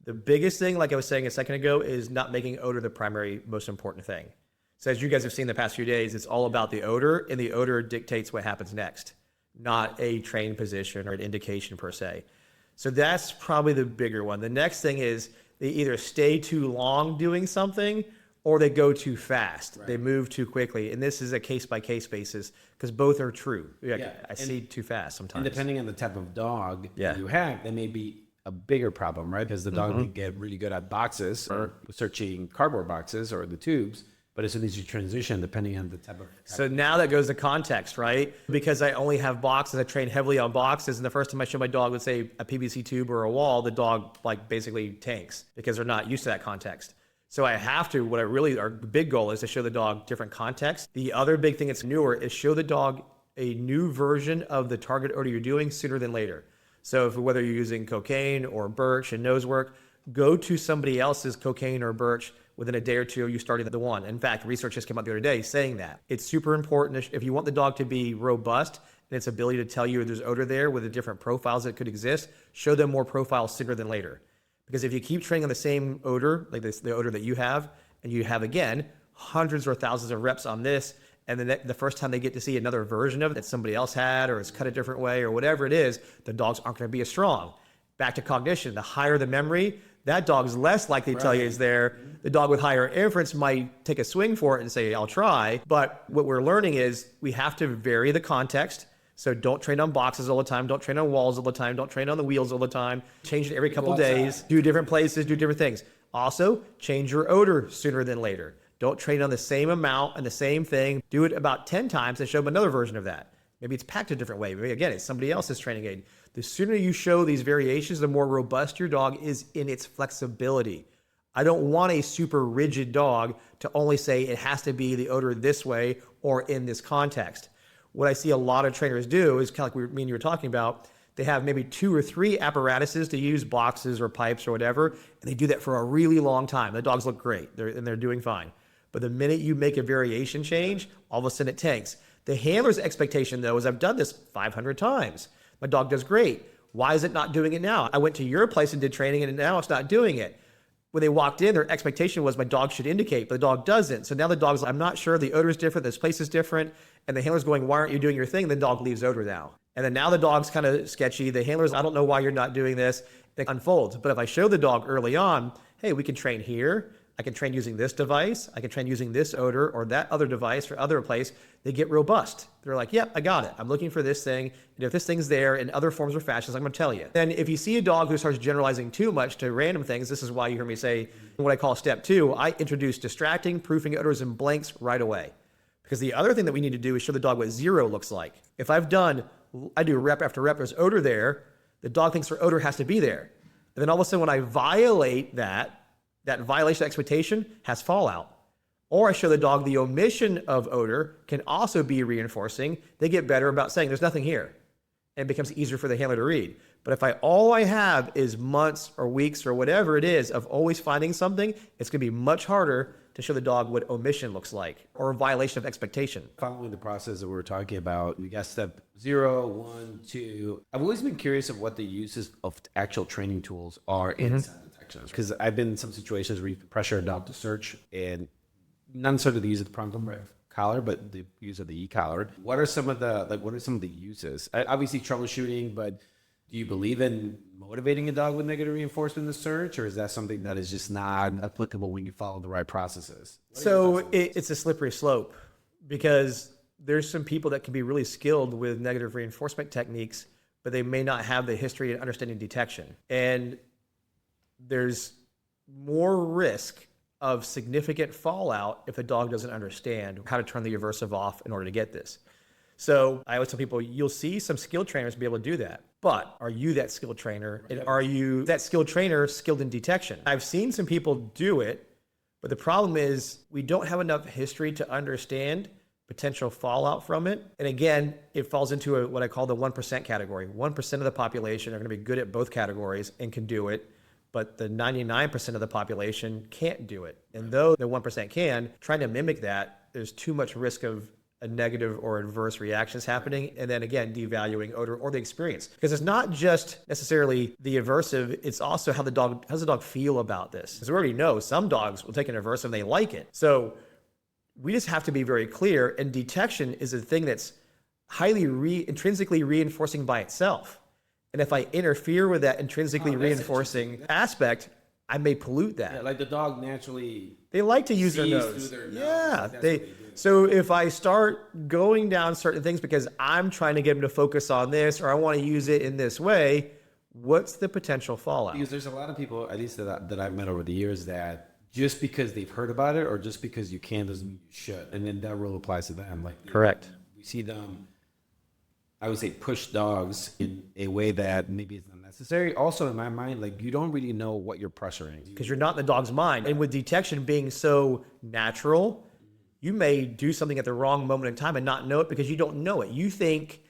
The biggest thing, like I was saying a second ago, is not making odor the primary, most important thing. So as you guys have seen the past few days, it's all about the odor, and the odor dictates what happens next, not a trained position or an indication per se. So that's probably the bigger one. The next thing is they either stay too long doing something, or they go too fast. Right. They move too quickly. And this is a case-by-case basis, because both are true. I see too fast sometimes. And depending on the type of dog you have, that may be a bigger problem, right? Because the dog can get really good at boxes or searching cardboard boxes or the tubes. But as soon as you transition, depending on the type of... So now that goes to context, right? Because I only have boxes, I train heavily on boxes, and the first time I show my dog, let's say a PVC tube or a wall, the dog like basically tanks because they're not used to that context. So I have to, our big goal is to show the dog different context. The other big thing that's newer is show the dog a new version of the target odor you're doing sooner than later. So whether you're using cocaine or birch and nose work, go to somebody else's cocaine or birch within a day or two, you started the one. In fact, research just came out the other day saying that. It's super important if you want the dog to be robust and its ability to tell you there's odor there with the different profiles that could exist, show them more profiles sooner than later. Because if you keep training on the same odor, like the odor that you have, and you have, again, hundreds or thousands of reps on this, and then the first time they get to see another version of it that somebody else had, or it's cut a different way, or whatever it is, the dogs aren't going to be as strong. Back to cognition, the higher the memory, that dog's less likely to tell you it's there. The dog with higher inference might take a swing for it and say, I'll try. But what we're learning is we have to vary the context. So don't train on boxes all the time. Don't train on walls all the time. Don't train on the wheels all the time. Change it every couple of days. Do different places, do different things. Also, change your odor sooner than later. Don't train on the same amount and the same thing. Do it about 10 times and show them another version of that. Maybe it's packed a different way. Maybe, again, it's somebody else's training aid. The sooner you show these variations, the more robust your dog is in its flexibility. I don't want a super rigid dog to only say it has to be the odor this way or in this context. What I see a lot of trainers do is kind of like me and you were talking about, they have maybe 2 or 3 apparatuses to use, boxes or pipes or whatever, and they do that for a really long time. The dogs look great, they're doing fine. But the minute you make a variation change, all of a sudden it tanks. The handler's expectation, though, is I've done this 500 times. My dog does great. Why is it not doing it now? I went to your place and did training and now it's not doing it. When they walked in, their expectation was my dog should indicate, but the dog doesn't. So now the dog's like, I'm not sure, the odor is different, this place is different. And the handler's going, why aren't you doing your thing? The dog leaves odor now. And then now the dog's kind of sketchy. The handler's, I don't know why you're not doing this. It unfolds. But if I show the dog early on, hey, we can train here. I can train using this device. I can train using this odor or that other device or other place. They get robust. They're like, yep, I got it. I'm looking for this thing. And if this thing's there in other forms or fashions, I'm going to tell you. Then if you see a dog who starts generalizing too much to random things, this is why you hear me say what I call step 2. I introduce distracting, proofing odors and blanks right away. Because the other thing that we need to do is show the dog what 0 looks like. If I do rep after rep, there's odor there. The dog thinks their odor has to be there. And then all of a sudden when I violate that violation of expectation has fallout. Or I show the dog the omission of odor can also be reinforcing. They get better about saying there's nothing here. And it becomes easier for the handler to read. But if all I have is months or weeks or whatever it is of always finding something, it's going to be much harder to show the dog what omission looks like or a violation of expectation. Following the process that we were talking about, we got step 0, 1, 2. I've always been curious of what the uses of actual training tools are in sound detection. Because I've been in some situations where you pressure a dog to search and not necessarily the use of the prompt collar, but the use of the e-collar. What are some of the uses? Obviously troubleshooting, but do you believe in motivating a dog with negative reinforcement in the search, or is that something that is just not applicable when you follow the right processes? So it's a slippery slope because there's some people that can be really skilled with negative reinforcement techniques, but they may not have the history and understanding detection. And there's more risk of significant fallout if the dog doesn't understand how to turn the aversive off in order to get this. So I always tell people, you'll see some skilled trainers be able to do that. But are you that skilled trainer? And are you that skilled trainer skilled in detection? I've seen some people do it, but the problem is we don't have enough history to understand potential fallout from it. And again, it falls into what I call the 1% category. 1% of the population are going to be good at both categories and can do it. But the 99% of the population can't do it. And though the 1% can, trying to mimic that, there's too much risk of a negative or adverse reactions happening, and then again, devaluing odor or the experience. Because it's not just necessarily the aversive, it's also how the dog feel about this. Because we already know some dogs will take an aversive and they like it. So we just have to be very clear, and detection is a thing that's highly intrinsically reinforcing by itself. And if I interfere with that intrinsically reinforcing aspect, I may pollute that. Yeah, like the dog naturally, they like to use their nose. Yeah, so if I start going down certain things because I'm trying to get them to focus on this, or I want to use it in this way, what's the potential fallout? Because there's a lot of people, at least that I've met over the years, that just because they've heard about it or just because you can doesn't mean you should. And then that rule applies to them. Like correct. We see them, I would say, push dogs in a way that maybe it's not necessary. Also, in my mind, like you don't really know what you're pressuring. Because you're not in the dog's mind. And with detection being so natural, you may do something at the wrong moment in time and not know it because you don't know it. You think,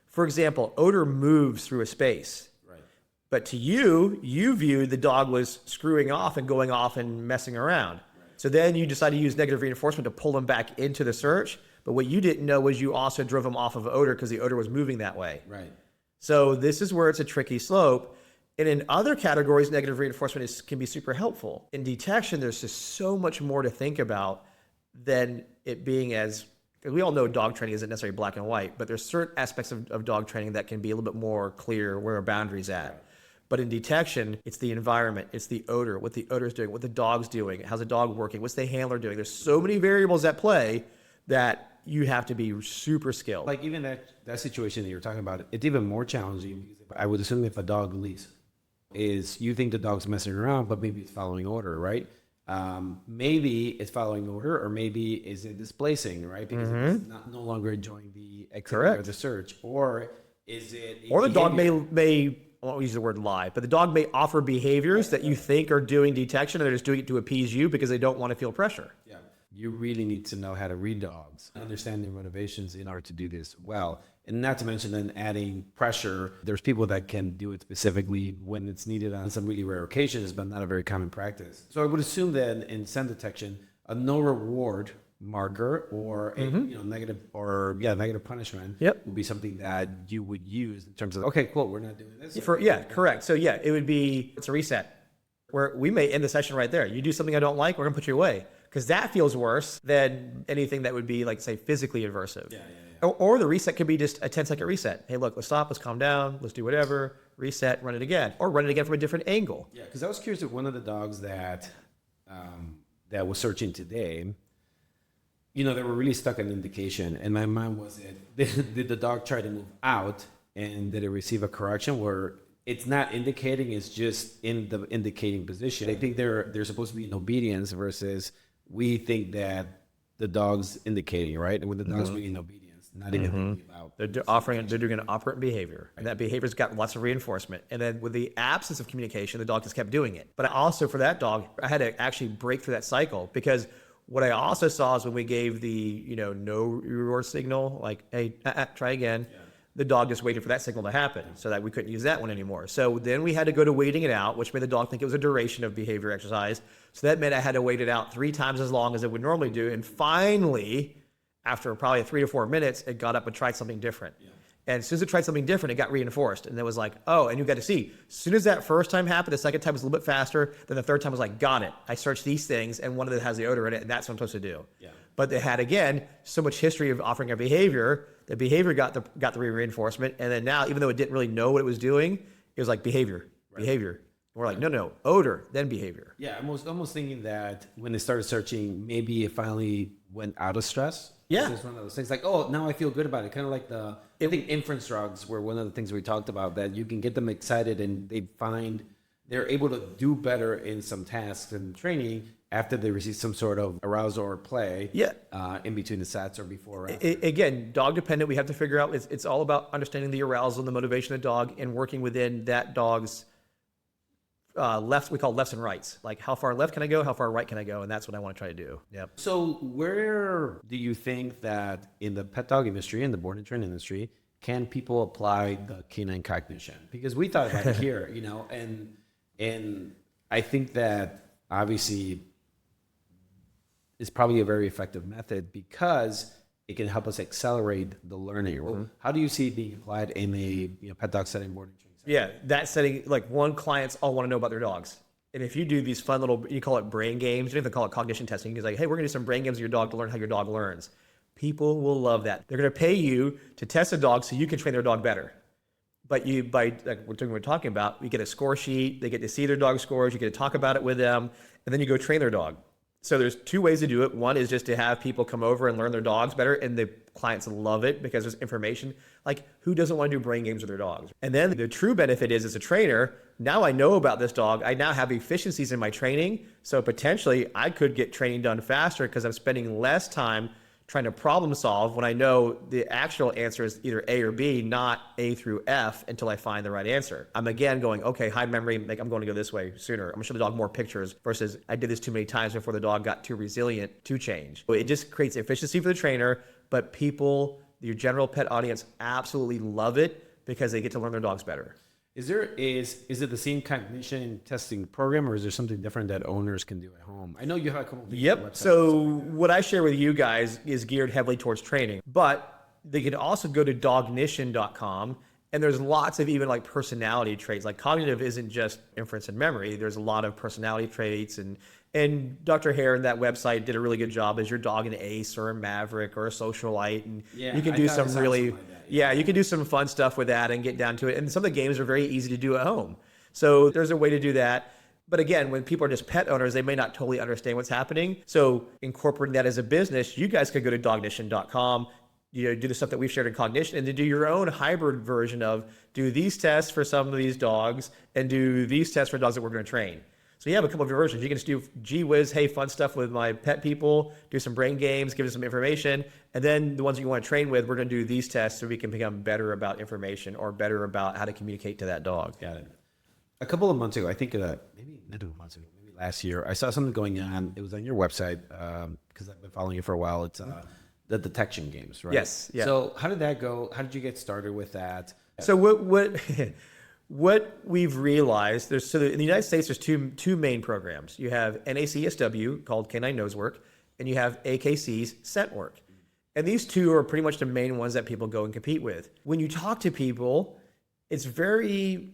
for example, odor moves through a space. Right. But to you viewed the dog was screwing off and going off and messing around. Right. So then you decide to use negative reinforcement to pull them back into the search. But what you didn't know was you also drove them off of odor because the odor was moving that way. Right. So this is where it's a tricky slope. And in other categories, negative reinforcement can be super helpful. In detection, there's just so much more to think about than it being as, we all know dog training isn't necessarily black and white, but there's certain aspects of dog training that can be a little bit more clear where a boundary's at. Right. But in detection, it's the environment, it's the odor, what the odor's doing, what the dog's doing, how's the dog working, what's the handler doing. There's so many variables at play that you have to be super skilled. Like even that situation that you're talking about, it's even more challenging. I would assume if a dog leaves, is you think the dog's messing around, but maybe it's following order, right? Maybe it's following order, or maybe is it displacing, right? Because it's no longer enjoying the activity or the search, or is it? Or the dog may I won't use the word lie, but the dog may offer behaviors that you think are doing detection, and they're just doing it to appease you because they don't want to feel pressure. Yeah. You really need to know how to read dogs, understand their motivations in order to do this well. And not to mention then adding pressure. There's people that can do it specifically when it's needed on some really rare occasions, but not a very common practice. So I would assume that in scent detection, a no reward marker or a, negative negative punishment Yep. would be something that you would use in terms of, okay, cool, we're not doing this. Correct. So yeah, it's a reset where we may end the session right there. You do something I don't like, we're gonna put you away, because that feels worse than anything that would be like, say, physically aversive. Or the reset could be just a 10-second reset. Hey, look, let's stop, let's calm down, let's do whatever, reset, run it again, or run it again from a different angle. Yeah, because I was curious if one of the dogs that that was searching today, they were really stuck on indication, and my mind was, did the dog try to move out, and did it receive a correction where it's not indicating, it's just in the indicating position? I think they're supposed to be in obedience versus we think that the dog's indicating, right? And when the dog's being in obedience, not even thinking about. They're doing an operant behavior, and that behavior's got lots of reinforcement. And then with the absence of communication, the dog just kept doing it. But also for that dog, I had to actually break through that cycle, because what I also saw is when we gave the no reward signal, like, hey, try again. Yeah. The dog just waited for that signal to happen, so that we couldn't use that one anymore. So then we had to go to waiting it out, which made the dog think it was a duration of behavior exercise. So that meant I had to wait it out 3 times as long as it would normally do. And finally, after probably 3 to 4 minutes, it got up and tried something different. Yeah. And as soon as it tried something different, it got reinforced. And it was like, oh, and you got to see, as soon as that first time happened, the second time was a little bit faster. Then the third time was like, got it. I searched these things, and one of them has the odor in it, and that's what I'm supposed to do. Yeah. But they had, again, so much history of offering a behavior. The behavior got the reinforcement. And then now, even though it didn't really know what it was doing, it was like behavior. And we're like, no, odor, then behavior. Yeah, I'm almost thinking that when they started searching, maybe it finally went out of stress. Yeah. It's one of those things like, oh, now I feel good about it. Kind of like I think inference drugs were one of the things we talked about, that you can get them excited and they're able to do better in some tasks and training after they receive some sort of arousal or play. Yeah. In between the sats or before or after. Again, dog dependent. We have to figure out, it's all about understanding the arousal and the motivation of the dog and working within that dog's we call lefts and rights. Like, how far left can I go? How far right can I go? And that's what I want to try to do. Yep. So where do you think that in the pet dog industry, in the board and train industry, can people apply the canine cognition? Because we thought about it here, and I think that obviously is probably a very effective method because it can help us accelerate the learning. Well, how do you see it being applied in a pet dog setting, board and train? Yeah, that setting, like, clients all want to know about their dogs. And if you do these fun little, you call it brain games, you don't even call it cognition testing. It's like, hey, we're going to do some brain games with your dog to learn how your dog learns. People will love that. They're going to pay you to test a dog so you can train their dog better. But like we're talking about, you get a score sheet, they get to see their dog scores, you get to talk about it with them, and then you go train their dog. So there's 2 ways to do it. One is just to have people come over and learn their dogs better, and the clients love it because there's information. Like, who doesn't want to do brain games with their dogs? And then the true benefit is, as a trainer, now I know about this dog. I now have efficiencies in my training. So potentially I could get training done faster because I'm spending less time trying to problem solve when I know the actual answer is either A or B, not A through F, until I find the right answer. I'm again going, okay, hide memory, like, I'm going to go this way sooner. I'm gonna show the dog more pictures versus I did this too many times before the dog got too resilient to change. So it just creates efficiency for the trainer, but people, your general pet audience, absolutely love it because they get to learn their dogs better. Is it the same cognition testing program, or is there something different that owners can do at home? I know you have a couple of websites. So what I share with you guys is geared heavily towards training, but they can also go to dognition.com, and there's lots of even like personality traits. Like, cognitive isn't just inference and memory. There's a lot of personality traits, and Dr. Hare and that website did a really good job. Is your dog an ace or a maverick or a socialite? And you can do some really, you can do some fun stuff with that and get down to it. And some of the games are very easy to do at home. So there's a way to do that. But again, when people are just pet owners, they may not totally understand what's happening. So incorporating that as a business, you guys could go to dognition.com, do the stuff that we've shared in Cognition, and to do your own hybrid version of do these tests for some of these dogs and do these tests for dogs that we're going to train. So you have a couple of versions. You can just do, gee whiz, hey, fun stuff with my pet people, do some brain games, give us some information. And then the ones that you want to train with, we're going to do these tests so we can become better about information or better about how to communicate to that dog. Got it. A couple of months ago, I think maybe not 2 months ago, maybe last year, I saw something going on. It was on your website because I've been following you for a while. It's the detection games, right? Yes. Yeah. So how did that go? How did you get started with that? So what we've realized, in the United States, there's two main programs. You have NACSW, called Canine Nosework, and you have AKC's scent work. And these two are pretty much the main ones that people go and compete with. When you talk to people, it's very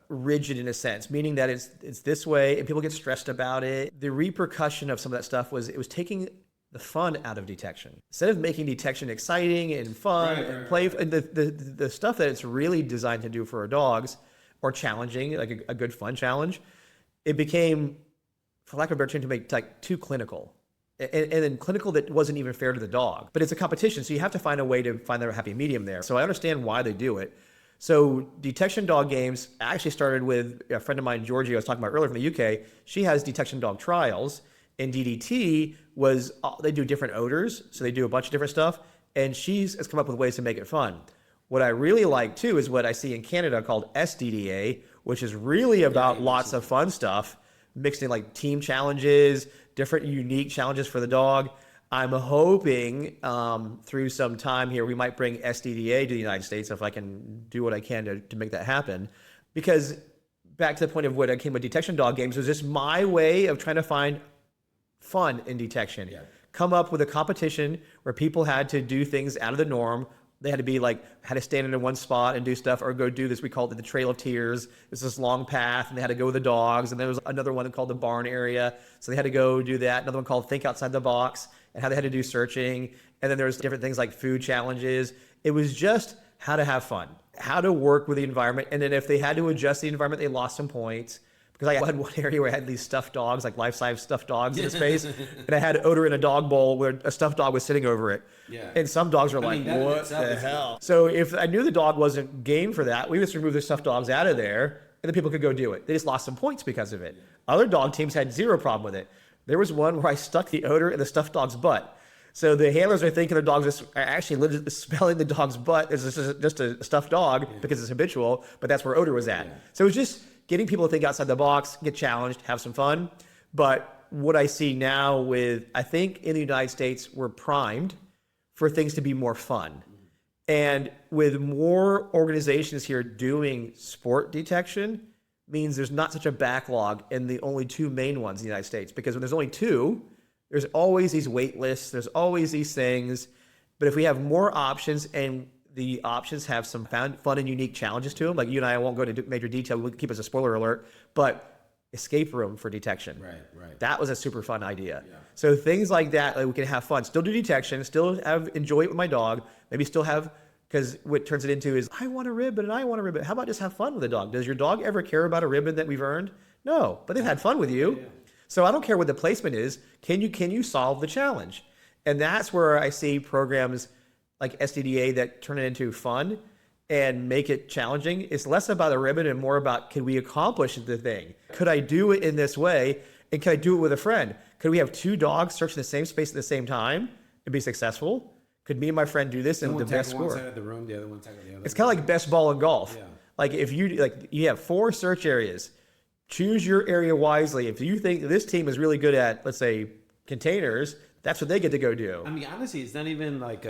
rigid in a sense, meaning that it's this way and people get stressed about it. The repercussion of some of that stuff was it was taking the fun out of detection. Instead of making detection exciting and fun and play, and the stuff that it's really designed to do for our dogs, or challenging, like a good fun challenge, it became, for lack of a better term, to make like too clinical. And then clinical that wasn't even fair to the dog. But it's a competition, so you have to find a way to find the happy medium there. So I understand why they do it. So detection dog games actually started with a friend of mine, Georgie, I was talking about earlier from the UK. She has detection dog trials, and DDT was, they do different odors, so they do a bunch of different stuff, and she's has come up with ways to make it fun. What I really like too is what I see in Canada called SDDA, which is really about lots of fun stuff, mixed in like team challenges, different unique challenges for the dog. I'm hoping through some time here, we might bring SDDA to the United States if I can do what I can to make that happen. Because back to the point of what I came with detection dog games, was just my way of trying to find fun in detection. Yeah. Come up with a competition where people had to do things out of the norm. They had to be like, had to stand in one spot and do stuff, or go do this. We called it the Trail of Tears. It's this long path, and they had to go with the dogs. And there was another one called the Barn Area. So they had to go do that. Another one called Think Outside the Box, and how they had to do searching. And then there's different things like food challenges. It was just how to have fun, how to work with the environment. And then if they had to adjust the environment, they lost some points. Because I had one area where I had these stuffed dogs, like life-size stuffed dogs in the space, and I had odor in a dog bowl where a stuffed dog was sitting over it. Yeah. And some dogs are like, what the hell? So if I knew the dog wasn't game for that, we just removed the stuffed dogs out of there, and then people could go do it. They just lost some points because of it. Other dog teams had zero problem with it. There was one where I stuck the odor in the stuffed dog's butt. So the handlers are thinking the dogs are actually literally smelling the dog's butt. It's just a stuffed dog because it's habitual, but that's where odor was at. So it was just getting people to think outside the box, get challenged, have some fun. But what I see now with, I think in the United States, we're primed for things to be more fun. And with more organizations here doing sport detection, means there's not such a backlog in the only two main ones in the United States. Because when there's only two, there's always these wait lists, there's always these things. But if we have more options, and the options have some fun and unique challenges to them, like you and I won't go into major detail, we'll keep it as a spoiler alert, but escape room for detection. Right. That was a super fun idea. Yeah. So things like that, like we can have fun, still do detection, still enjoy it with my dog, maybe still have, because what turns it into is, I want a ribbon and I want a ribbon. How about just have fun with the dog? Does your dog ever care about a ribbon that we've earned? No, but they've had fun with you. Yeah. So I don't care what the placement is. Can you solve the challenge? And that's where I see programs like SDDA that turn it into fun and make it challenging. It's less about a ribbon and more about, can we accomplish the thing? Could I do it in this way? And can I do it with a friend? Could we have two dogs search in the same space at the same time and be successful? Could me and my friend do this and the best score? One side of the room, the other one tackle the other. It's kind of like best ball in golf. Yeah. Like if you have 4 search areas, choose your area wisely. If you think this team is really good at, let's say, containers, that's what they get to go do. I mean, honestly, it's not even like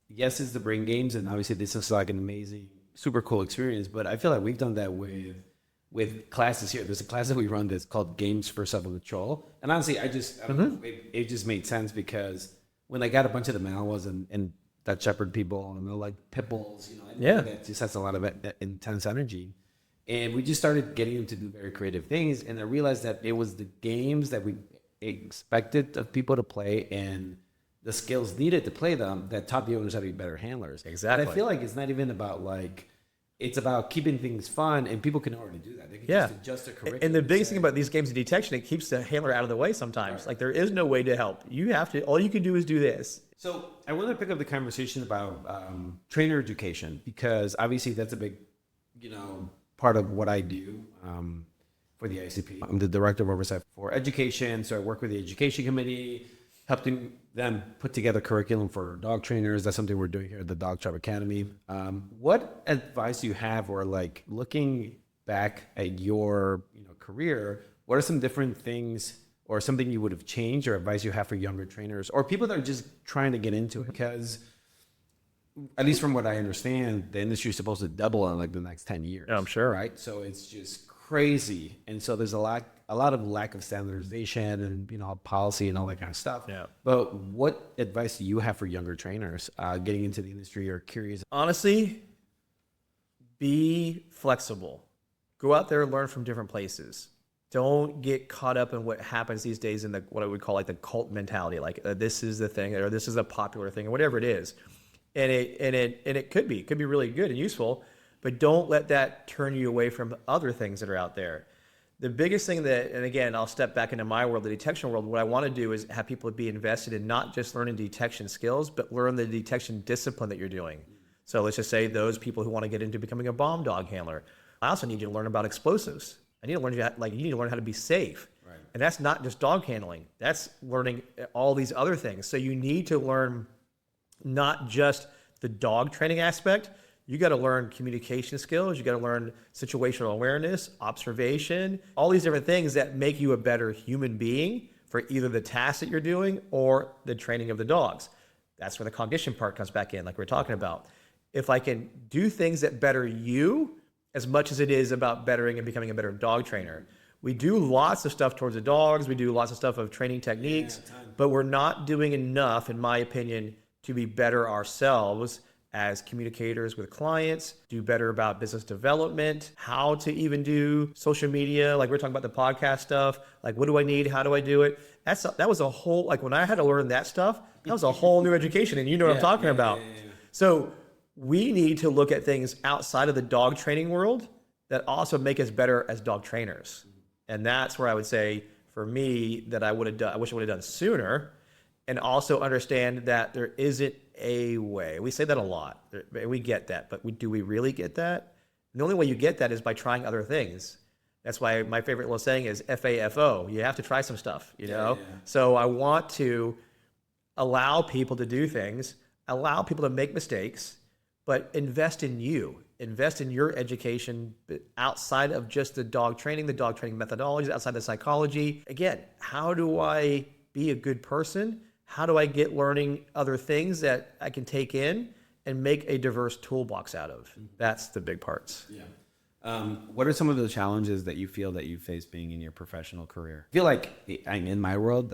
yes, it's the brain games, and obviously this is like an amazing, super cool experience. But I feel like we've done that with classes here. There's a class that we run that's called Games for Self-Control, and honestly, I don't know, it just made sense because when I got a bunch of the Malinois and Dutch Shepherd people and they're like pit bulls, that just has a lot of intense energy. And we just started getting them to do very creative things, and I realized that it was the games that we expected of people to play and the skills needed to play them that taught the owners how to be better handlers. Exactly. And I feel like it's not even about it's about keeping things fun, and people can already do that. They can just adjust their curriculum. And the biggest thing about these games of detection, it keeps the handler out of the way sometimes. Right. Like there is no way to help. All you can do is do this. So I want to pick up the conversation about trainer education, because obviously that's a big, part of what I do for the IACP. I'm the director of oversight for education, so I work with the education committee, helping them put together curriculum for dog trainers. That's something we're doing here at the Dog Tribe Academy. What advice do you have, or looking back at your career, what are some different things or something you would have changed or advice you have for younger trainers or people that are just trying to get into it? Because at least from what I understand, the industry is supposed to double in the next 10 years. I'm sure. Right? So it's just crazy. And so there's a lot of lack of standardization and, policy and all that kind of stuff. Yeah. But what advice do you have for younger trainers getting into the industry or curious? Honestly, be flexible. Go out there and learn from different places. Don't get caught up in what happens these days in what I would call like the cult mentality, like this is the thing or this is a popular thing or whatever it is. And it could be really good and useful, but don't let that turn you away from other things that are out there. The biggest thing and again, I'll step back into my world, the detection world. What I want to do is have people be invested in not just learning detection skills, but learn the detection discipline that you're doing. So let's just say those people who want to get into becoming a bomb dog handler. I also need you to learn about explosives. I need to learn you need to learn how to be safe. Right. And that's not just dog handling. That's learning all these other things. So you need to learn not just the dog training aspect. You got to learn communication skills. You got to learn situational awareness, observation, all these different things that make you a better human being for either the task that you're doing or the training of the dogs. That's where the cognition part comes back in, like we're talking about. If I can do things that better you as much as it is about bettering and becoming a better dog trainer. We do lots of stuff towards the dogs. We do lots of stuff of training techniques, but we're not doing enough, in my opinion, to be better ourselves as communicators with clients, do better about business development, how to even do social media. Like we're talking about the podcast stuff. Like, what do I need? How do I do it? That was a whole, like when I had to learn that stuff, that was a whole new education. And you know what I'm talking about. So we need to look at things outside of the dog training world that also make us better as dog trainers. And that's where I would say, for me, that I wish I would have done sooner, and also understand that there isn't a way. We say that a lot. We get that, but do we really get that? And the only way you get that is by trying other things. That's why my favorite little saying is FAFO. You have to try some stuff, know? So I want to allow people to do things, allow people to make mistakes, but invest in you. Invest in your education outside of just the dog training methodologies, outside the psychology. Again, how do I be a good person? How do I get learning other things that I can take in and make a diverse toolbox out of? That's the big parts. Yeah. What are some of the challenges that you feel that you face being in your professional career? I feel like in my world,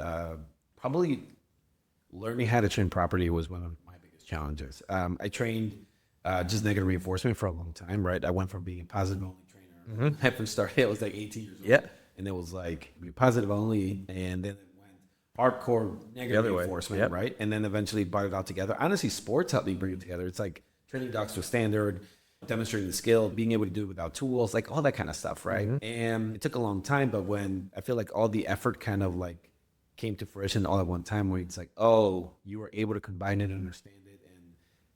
probably learning how to train properly was one of my biggest challenges. I trained just negative reinforcement for a long time, right? I went from being a positive only trainer. I first started, I was like 18 years old. Yeah. And it was like be positive only, and then it went hardcore negative reinforcement, right? And then eventually brought it all together. Honestly, sports helped me bring it together. It's like training dogs to a standard, demonstrating the skill, being able to do it without tools, like all that kind of stuff, right? And it took a long time, but when I feel like all the effort kind of like came to fruition all at one time, where it's like, oh, you were able to combine it and understand it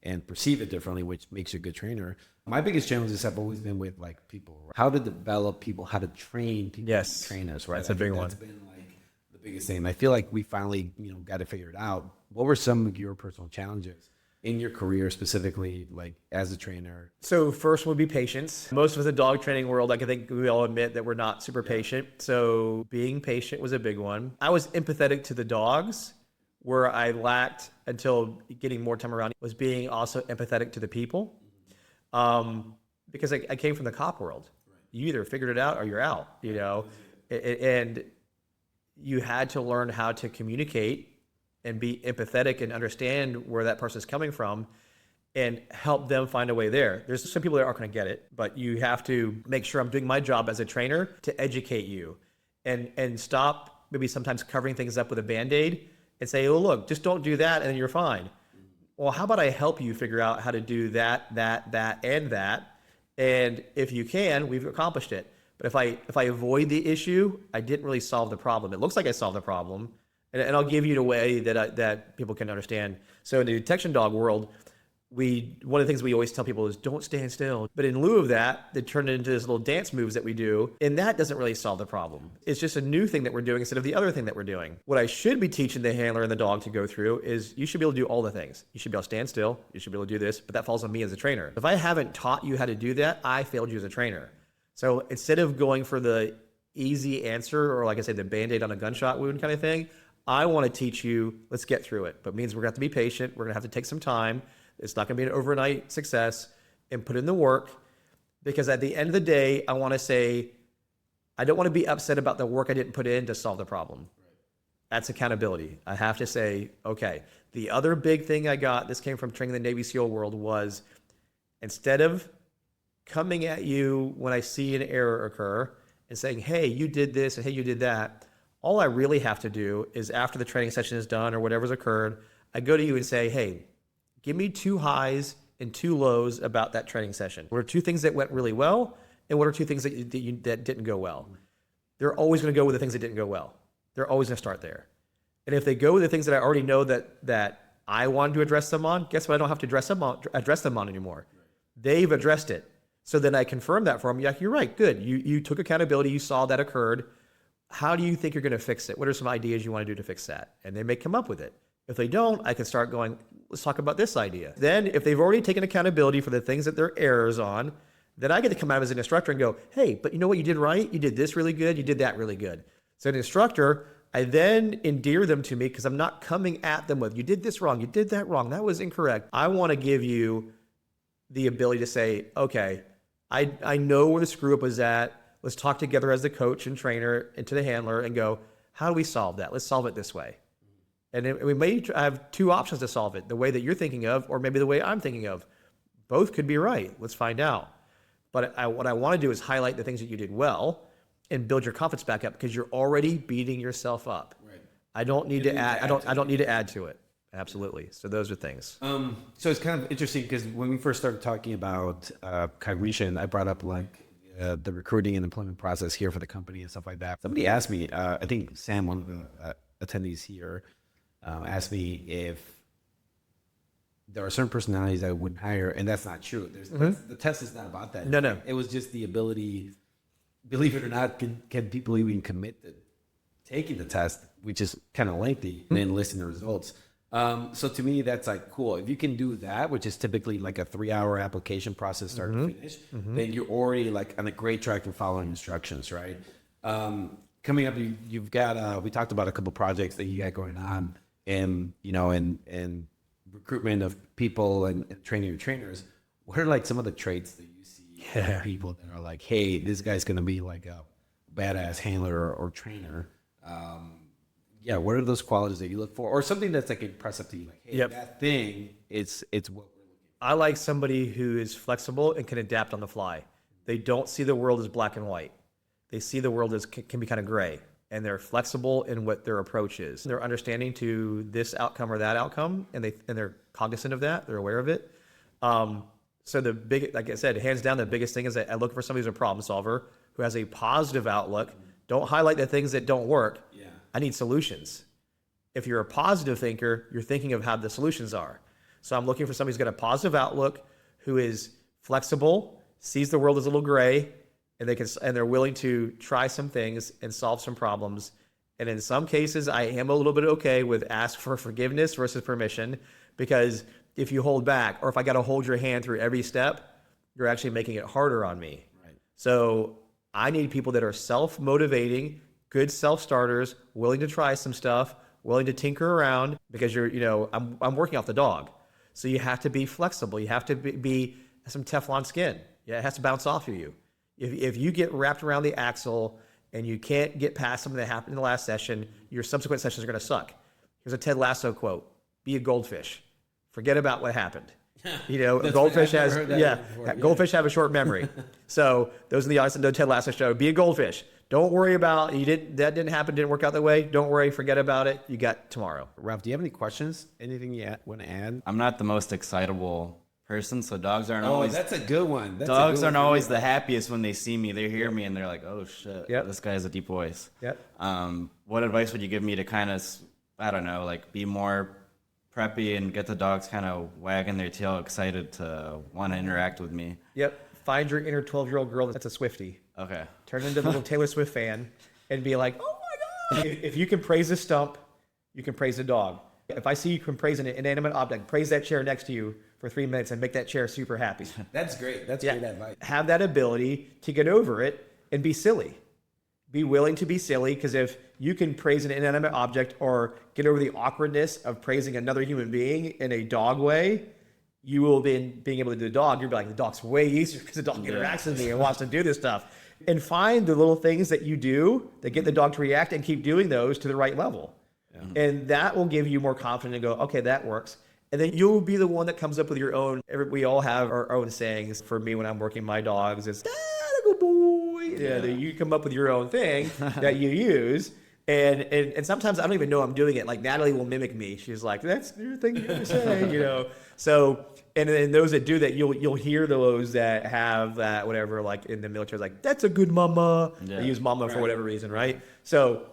and perceive it differently, which makes you a good trainer. My biggest challenges have always been with like people, right? How to develop people, how to train people, trainers, right? That's a big one. That's been like the biggest thing. I feel like we finally, got it figured out. What were some of your personal challenges in your career specifically, like as a trainer? So first would be patience. Most of us in the dog training world, I think we all admit that we're not super patient. So being patient was a big one. I was empathetic to the dogs. Where I lacked until getting more time around was being also empathetic to the people. Because I came from the cop world. You either figured it out or you're out, and you had to learn how to communicate and be empathetic and understand where that person's coming from and help them find a way there. There's some people that aren't going to get it, but you have to make sure I'm doing my job as a trainer to educate you and stop maybe sometimes covering things up with a Band-Aid and say, oh, look, just don't do that and then you're fine. Well, how about I help you figure out how to do that, and that? And if you can, we've accomplished it. But if I avoid the issue, I didn't really solve the problem. It looks like I solved the problem. And I'll give you the way that people can understand. So in the detection dog world, one of the things we always tell people is don't stand still. But in lieu of that, they turn it into this little dance moves that we do. And that doesn't really solve the problem. It's just a new thing that we're doing instead of the other thing that we're doing. What I should be teaching the handler and the dog to go through is you should be able to do all the things. You should be able to stand still. You should be able to do this. But that falls on me as a trainer. If I haven't taught you how to do that, I failed you as a trainer. So instead of going for the easy answer or like I say, the Band-Aid on a gunshot wound kind of thing, I want to teach you, let's get through it. But it means we're going to have to be patient. We're going to have to take some time. It's not going to be an overnight success, and put in the work, because at the end of the day, I want to say I don't want to be upset about the work I didn't put in to solve the problem. That's accountability. I have to say, okay, the other big thing I got, this came from training the Navy SEAL world, was instead of coming at you when I see an error occur and saying, hey, you did this and hey, you did that, all I really have to do is after the training session is done or whatever's occurred, I go to you and say, hey, give me 2 highs and 2 lows about that training session. What are 2 things that went really well and what are 2 things that didn't go well? They're always going to go with the things that didn't go well. They're always going to start there. And if they go with the things that I already know that I wanted to address them on, guess what? I don't have to address them on anymore. They've addressed it. So then I confirm that for them. Yeah, you're right. Good. You took accountability. You saw that occurred. How do you think you're going to fix it? What are some ideas you want to do to fix that? And they may come up with it. If they don't, I can start going, let's talk about this idea. Then if they've already taken accountability for the things that they're errors on, then I get to come out as an instructor and go, hey, but you know what you did right? You did this really good. You did that really good. So an instructor, I then endear them to me because I'm not coming at them with, you did this wrong. You did that wrong. That was incorrect. I want to give you the ability to say, okay, I know where the screw up was at. Let's talk together as the coach and trainer and to the handler and go, how do we solve that? Let's solve it this way. And we may have 2 options to solve it, the way that you're thinking of, or maybe the way I'm thinking of. Both could be right. Let's find out. But what I want to do is highlight the things that you did well and build your confidence back up because you're already beating yourself up. Right. I don't need to add. I don't need to add to it. Absolutely. So those are things. So it's kind of interesting because when we first started talking about cognition, I brought up like the recruiting and employment process here for the company and stuff like that. Somebody asked me, I think Sam, one of the attendees here, asked me if there are certain personalities I wouldn't hire, and that's not true. The test is not about that. No. It was just the ability, believe it or not, can people even commit to taking the test, which is kind of lengthy, and then listing the results. So to me, that's like cool. If you can do that, which is typically like a 3-hour application process, start to finish, then you're already like on a great track and following instructions, right? Coming up, you've got, we talked about a couple projects that you got going on and, and recruitment of people and training your trainers. What are like some of the traits that you see in people that are like, hey, this guy's going to be like a badass handler or trainer? What are those qualities that you look for, or something that's like impressive to you? Like, hey, that thing, it's what we're looking for. I like somebody who is flexible and can adapt on the fly. They don't see the world as black and white. They see the world as can be kind of gray, and they're flexible in what their approach is. They're understanding to this outcome or that outcome, and they're cognizant of that. They're aware of it. So like I said, hands down, the biggest thing is that I look for somebody who's a problem solver who has a positive outlook. Don't highlight the things that don't work. I need solutions. If you're a positive thinker, you're thinking of how the solutions are. So I'm looking for somebody who's got a positive outlook, who is flexible, sees the world as a little gray, and they're willing to try some things and solve some problems. And in some cases, I am a little bit okay with ask for forgiveness versus permission, because if you hold back, or if I got to hold your hand through every step, you're actually making it harder on me. Right. So I need people that are self-motivating, good self-starters, willing to try some stuff, willing to tinker around, because I'm working off the dog. So you have to be flexible. You have to be some Teflon skin. Yeah, it has to bounce off of you. If you get wrapped around the axle and you can't get past something that happened in the last session, your subsequent sessions are going to suck. Here's a Ted Lasso quote: "Be a goldfish. Forget about what happened." Goldfish goldfish have a short memory. So those in the audience that know Ted Lasso show, be a goldfish. Don't worry about that didn't happen, didn't work out that way. Don't worry, forget about it. You got tomorrow. Ralph, do you have any questions? Anything you want to add? I'm not the most excitable person, so dogs aren't always. That's a good one. Dogs aren't always the happiest when they see me. They hear me and they're like, "Oh shit, this guy has a deep voice." Yep. What advice would you give me to kind of, I don't know, like be more preppy and get the dogs kind of wagging their tail, excited to want to interact with me? Yep. Find your inner 12-year-old girl that's a Swiftie. Okay. Turn into the little Taylor Swift fan and be like, "Oh my God." If you can praise a stump, you can praise a dog. If I see you can praise an inanimate object, praise that chair next to you for 3 minutes and make that chair super happy. That's great. That's great advice. Have that ability to get over it and be silly. Be willing to be silly, because if you can praise an inanimate object or get over the awkwardness of praising another human being in a dog way, you will then, being able to do the dog, you'll be like, the dog's way easier because the dog interacts with me and wants to do this stuff. and find the little things that you do that get the dog to react and keep doing those to the right level. And that will give you more confidence and go, okay, that works. And then you'll be the one that comes up with your own. We all have our own sayings. For me, when I'm working my dogs, it's, good boy. Yeah, you come up with your own thing that you use. And sometimes I don't even know I'm doing it. Like Natalie will mimic me. She's like, that's your thing to say, you know. So, and those that do that, you'll hear those that have that, whatever, like in the military, like, that's a good mama. They use mama for whatever reason, right? So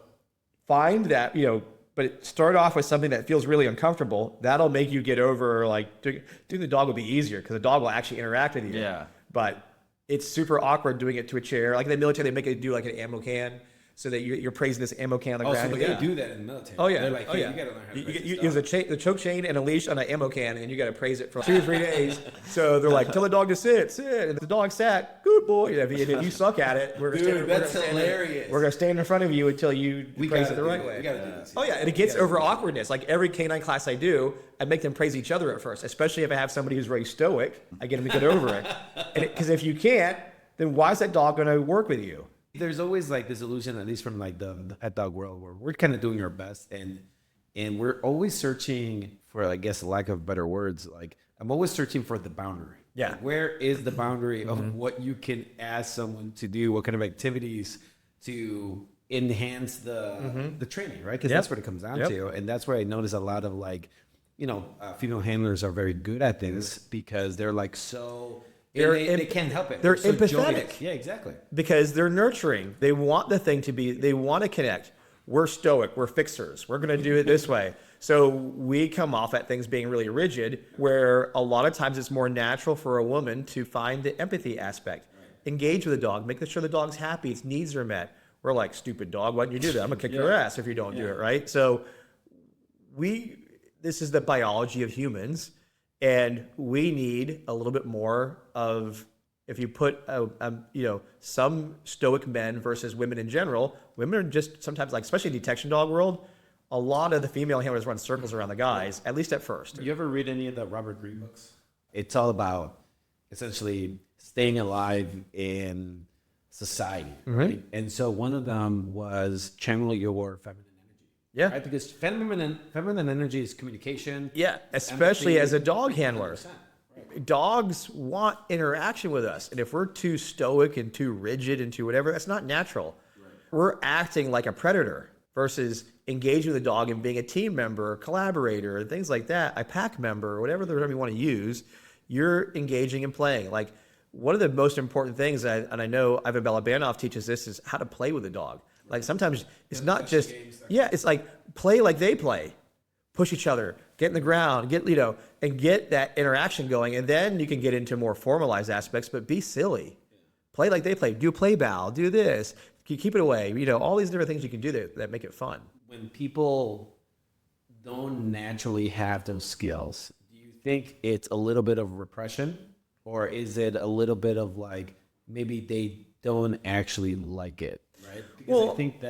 find that, you know, but start off with something that feels really uncomfortable. That'll make you get over, like, doing the dog will be easier because the dog will actually interact with you. Yeah. But it's super awkward doing it to a chair. Like in the military, they make it do like an ammo can so that you're praising this ammo can on the ground. So they do that in the military. Oh, yeah. They're like, hey, you gotta learn how to you use the choke chain and a leash on an ammo can, and you got to praise it for 2 or 3 days. So they're like, tell the dog to sit. And the dog sat, good boy. And if you suck at it, we're hilarious. We're going to stand in front of you until you praise it the right way. We gotta do this. Oh, yeah. And it gets over awkwardness. Like every canine class I do, I make them praise each other at first, especially if I have somebody who's very stoic. I get them to get over it. Because if you can't, then why is that dog going to work with you? There's always like this illusion, at least from like the pet dog world, where we're kind of doing our best, and we're always searching for, I guess, lack of better words. Like I'm always searching for the boundary. Yeah. Like, where is the boundary of what you can ask someone to do? What kind of activities to enhance the training, right? Because that's what it comes down to, and that's where I notice a lot of like, you know, female handlers are very good at this because they're like so. They can't help it. They're so empathetic. Jovic. Yeah, exactly. Because they're nurturing. They want the thing to be, they want to connect. We're stoic. We're fixers. We're going to do it this way. So we come off at things being really rigid, where a lot of times it's more natural for a woman to find the empathy aspect. Engage with the dog. Make sure the dog's happy. Its needs are met. We're like, stupid dog, why don't you do that? I'm going to kick your ass if you don't do it, right? So this is the biology of humans. And we need a little bit more of, if you put, some stoic men versus women in general, women are just sometimes, like, especially in the detection dog world, a lot of the female handlers run circles around the guys, at least at first. You ever read any of the Robert Greene books? It's all about essentially staying alive in society, right? And so one of them was channel your feminine. Yeah, right? Because feminine energy is communication. Yeah, especially as a dog handler. Right. Dogs want interaction with us. And if we're too stoic and too rigid and too whatever, that's not natural. Right. We're acting like a predator versus engaging with the dog and being a team member, collaborator, and things like that, a pack member, whatever the term you want to use, you're engaging and playing. Like one of the most important things, and I know Ivan Balabanov teaches this, is how to play with a dog. Like sometimes it's not just, it's like play like they play, push each other, get in the ground, and get that interaction going. And then you can get into more formalized aspects, but be silly. Play like they play, do play bow, do this, keep it away. All these different things you can do that make it fun. When people don't naturally have those skills, do you think it's a little bit of repression, or is it a little bit of like, maybe they don't actually like it? Right? Because I think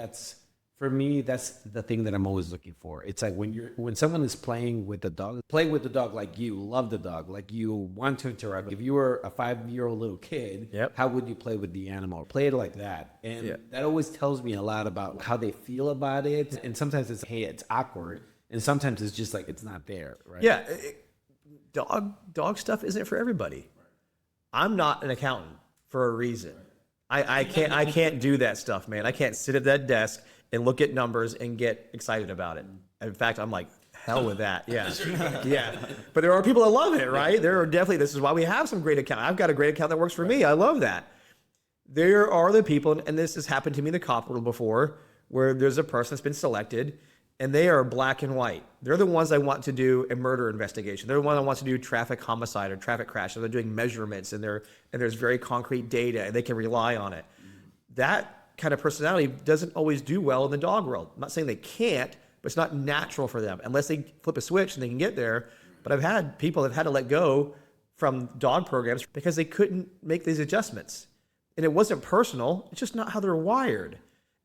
for me, that's the thing that I'm always looking for. It's like when someone is playing with the dog, play with the dog like you love the dog, like you want to interact. If you were a 5-year-old little kid, how would you play with the animal? Play it like that. And that always tells me a lot about how they feel about it. And sometimes it's, hey, it's awkward. And sometimes it's just like, it's not there, right? Yeah. Dog stuff isn't for everybody. I'm not an accountant for a reason. I can't do that stuff, man. I can't sit at that desk and look at numbers and get excited about it. In fact, I'm like, hell with that. Yeah. Yeah. But there are people that love it, right? There are definitely, this is why we have some great account. I've got a great account that works for me. I love that. There are the people, and this has happened to me in the cop world before, where there's a person that's been selected and they are black and white. They're the ones I want to do a murder investigation. They're the one that wants to do traffic homicide or traffic crash. So they're doing measurements and there's very concrete data and they can rely on it. That kind of personality doesn't always do well in the dog world. I'm not saying they can't, but it's not natural for them unless they flip a switch and they can get there. But I've had people that have had to let go from dog programs because they couldn't make these adjustments. And it wasn't personal. It's just not how they're wired.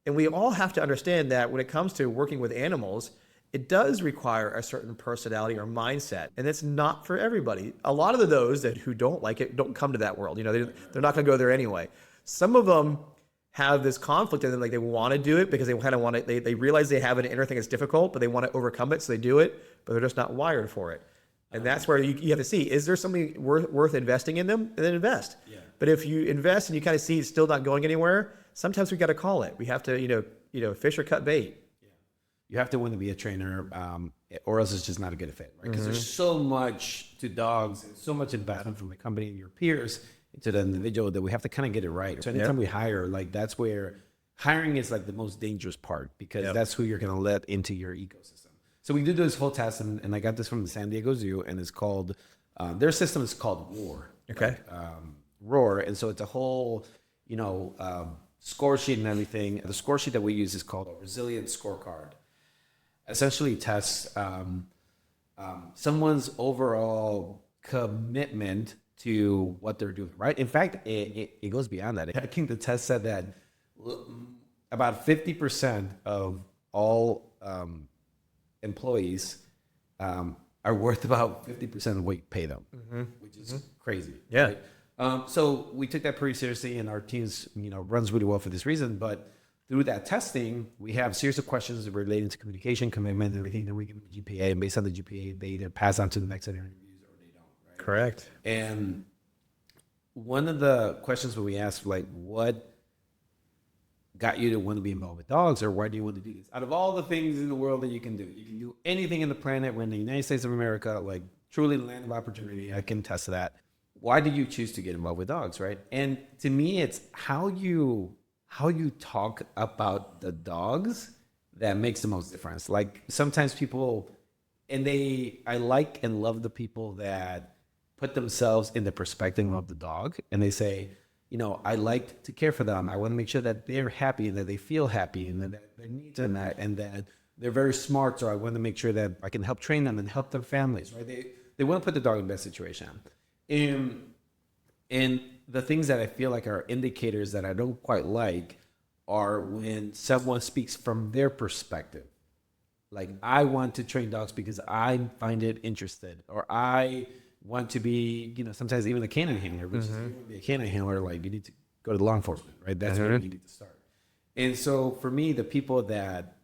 And we all have to understand that when it comes to working with animals, it does require a certain personality or mindset, and it's not for everybody. A lot of those who don't like it don't come to that world. They're not going to go there anyway. Some of them have this conflict in them. Like they want to do it because they kind of want to, they realize they have an inner thing that's difficult, but they want to overcome it. So they do it, but they're just not wired for it. And that's where you have to see, is there something worth investing in them? And then invest. Yeah. But if you invest and you kind of see it's still not going anywhere, sometimes we got to call it. We have to, fish or cut bait. Yeah. You have to want to be a trainer, or else it's just not a good fit, right? Because there's so much to dogs, and so much investment from the company and your peers into the individual that we have to kind of get it right. So anytime we hire, like that's where hiring is like the most dangerous part, because that's who you're going to let into your ecosystem. So we did this whole test, and I got this from the San Diego Zoo, and it's called, their system is called Roar. Okay. Roar. And so it's a whole, score sheet and everything. The score sheet that we use is called a resilience scorecard. Essentially tests someone's overall commitment to what they're doing, right? In fact, it goes beyond that. I think the test said that about 50% of all employees are worth about 50% of what you pay them, which is crazy. Yeah. Right? So we took that pretty seriously, and our teams, runs really well for this reason. But through that testing, we have a series of questions relating to communication, commitment, and everything that we give them GPA, and based on the GPA, they either pass on to the next set of interviews or they don't. Right? Correct. And one of the questions when we asked, like, what got you to want to be involved with dogs, or why do you want to do this? Out of all the things in the world that you can do anything in the planet. When the United States of America, like truly the land of opportunity, I can attest to that. Why did you choose to get involved with dogs, right? And to me, it's how you talk about the dogs that makes the most difference. Like sometimes people, I like and love the people that put themselves in the perspective of the dog, and they say, I like to care for them. I want to make sure that they're happy and that they feel happy and that their needs are met and that they're very smart. So I want to make sure that I can help train them and help their families, right? They want to put the dog in the best situation. And the things that I feel like are indicators that I don't quite like are when someone speaks from their perspective. Like, I want to train dogs because I find it interested, or I want to be, sometimes even a canine handler, which is, you want to be a canine handler, like you need to go to the law enforcement, right? That's where you need to start. And so for me, the people that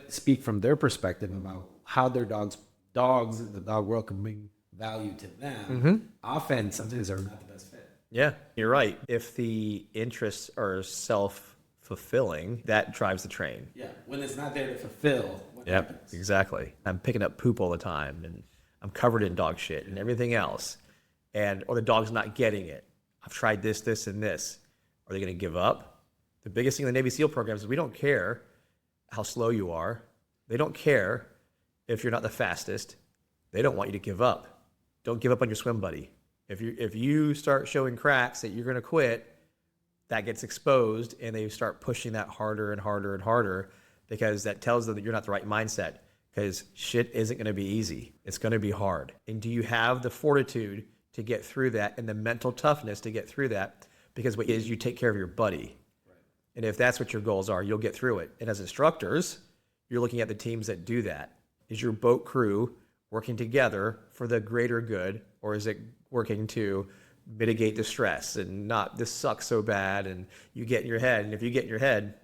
speak from their perspective about how their dogs in the dog world can bring value to them, often sometimes are not the best fit. Yeah, you're right. If the interests are self-fulfilling, that drives the train. Yeah, when it's not there to fulfill, what happens? Exactly. I'm picking up poop all the time, and I'm covered in dog shit and everything else, or the dog's not getting it. I've tried this, and this. Are they going to give up? The biggest thing in the Navy SEAL programs is we don't care how slow you are. They don't care if you're not the fastest. They don't want you to give up. Don't give up on your swim buddy. If you start showing cracks that you're going to quit, that gets exposed, and they start pushing that harder and harder and harder, because that tells them that you're not the right mindset, because shit isn't going to be easy. It's going to be hard. And do you have the fortitude to get through that and the mental toughness to get through that? Because what is, you take care of your buddy. Right. And if that's what your goals are, you'll get through it. And as instructors, you're looking at the teams that do that. Is your boat crew working together for the greater good, or is it working to mitigate the stress and not, this sucks so bad, and you get in your head? And if you get in your head,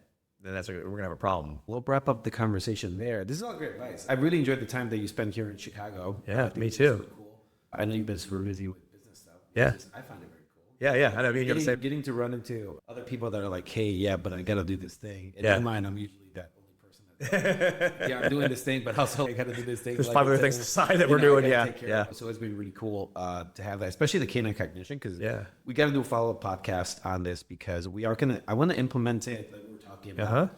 then we're gonna have a problem. We'll wrap up the conversation there. This is all great advice. I really enjoyed the time that you spent here in Chicago. Yeah, me too. Super cool. I know you've been super busy with business stuff. Yeah, I find it very cool. Yeah. I know. Getting to run into other people that are like, hey, yeah, but I gotta do this thing. In my mind, I'm usually that only person that I'm doing this thing, but also I gotta do this thing. There's 5 other things aside that we're doing. Yeah. So it's been really cool to have that, especially the Canine Cognition, because we got to do a follow-up podcast on this, because I want to implement it like we were talking about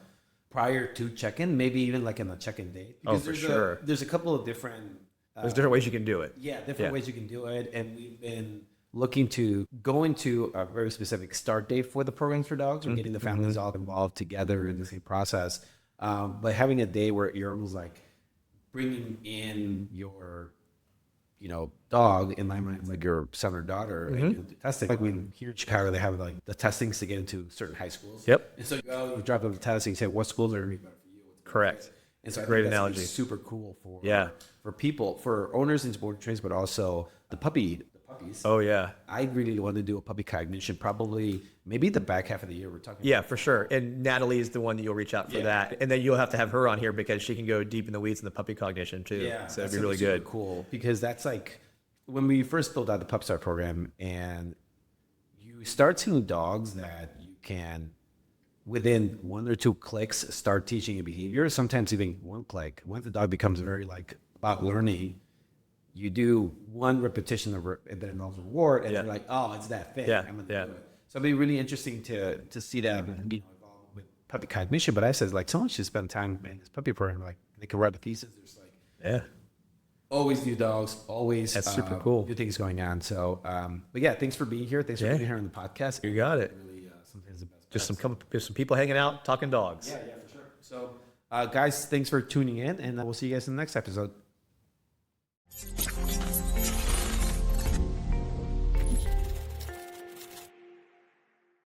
prior to check-in, maybe even like in the check-in date. Because for sure. There's a couple of different. There's different ways you can do it. Yeah, different ways you can do it, and we've been looking to go into a very specific start date for the programs for dogs. We're getting the families all involved together in the same process, but having a day where you're almost like bringing in your, dog, in my mind, like your son or daughter, and do testing. Like here in Chicago, they have like the testings to get into certain high schools. Yep. And so you drop up the testing, you say, what schools are going to be better for you? Correct. And so great analogy. Super cool for people, for owners and board trainers, but also the puppy puppies. Oh yeah. I really want to do a puppy cognition, probably maybe the back half of the year. We're talking. Yeah, for sure. And Natalie is the one that you'll reach out for that. And then you'll have to have her on here because she can go deep in the weeds in the puppy cognition too. Yeah, So that'd that's be really super good. cool, because that's like when we first built out the Pup Start program, and you start seeing dogs that you can, within 1 or 2 clicks, start teaching a behavior. Sometimes even 1 click. Once the dog becomes very like about learning, you do 1 repetition of and then another reward, and you're like, oh, it's that thing. Yeah, I'm gonna yeah. do it. So it'd be really interesting to see that, you know, evolve with puppy cognition. But I said, like, someone should spend time in this puppy program. Like, they can write a thesis. There's like Yeah. always new dogs, always That's super cool. new things going on. So, but yeah, thanks for being here. Thanks for being here on the podcast. You got it. Really, sometimes the best. Just some people hanging out, talking dogs. Yeah, for sure. So, guys, thanks for tuning in, and we'll see you guys in the next episode.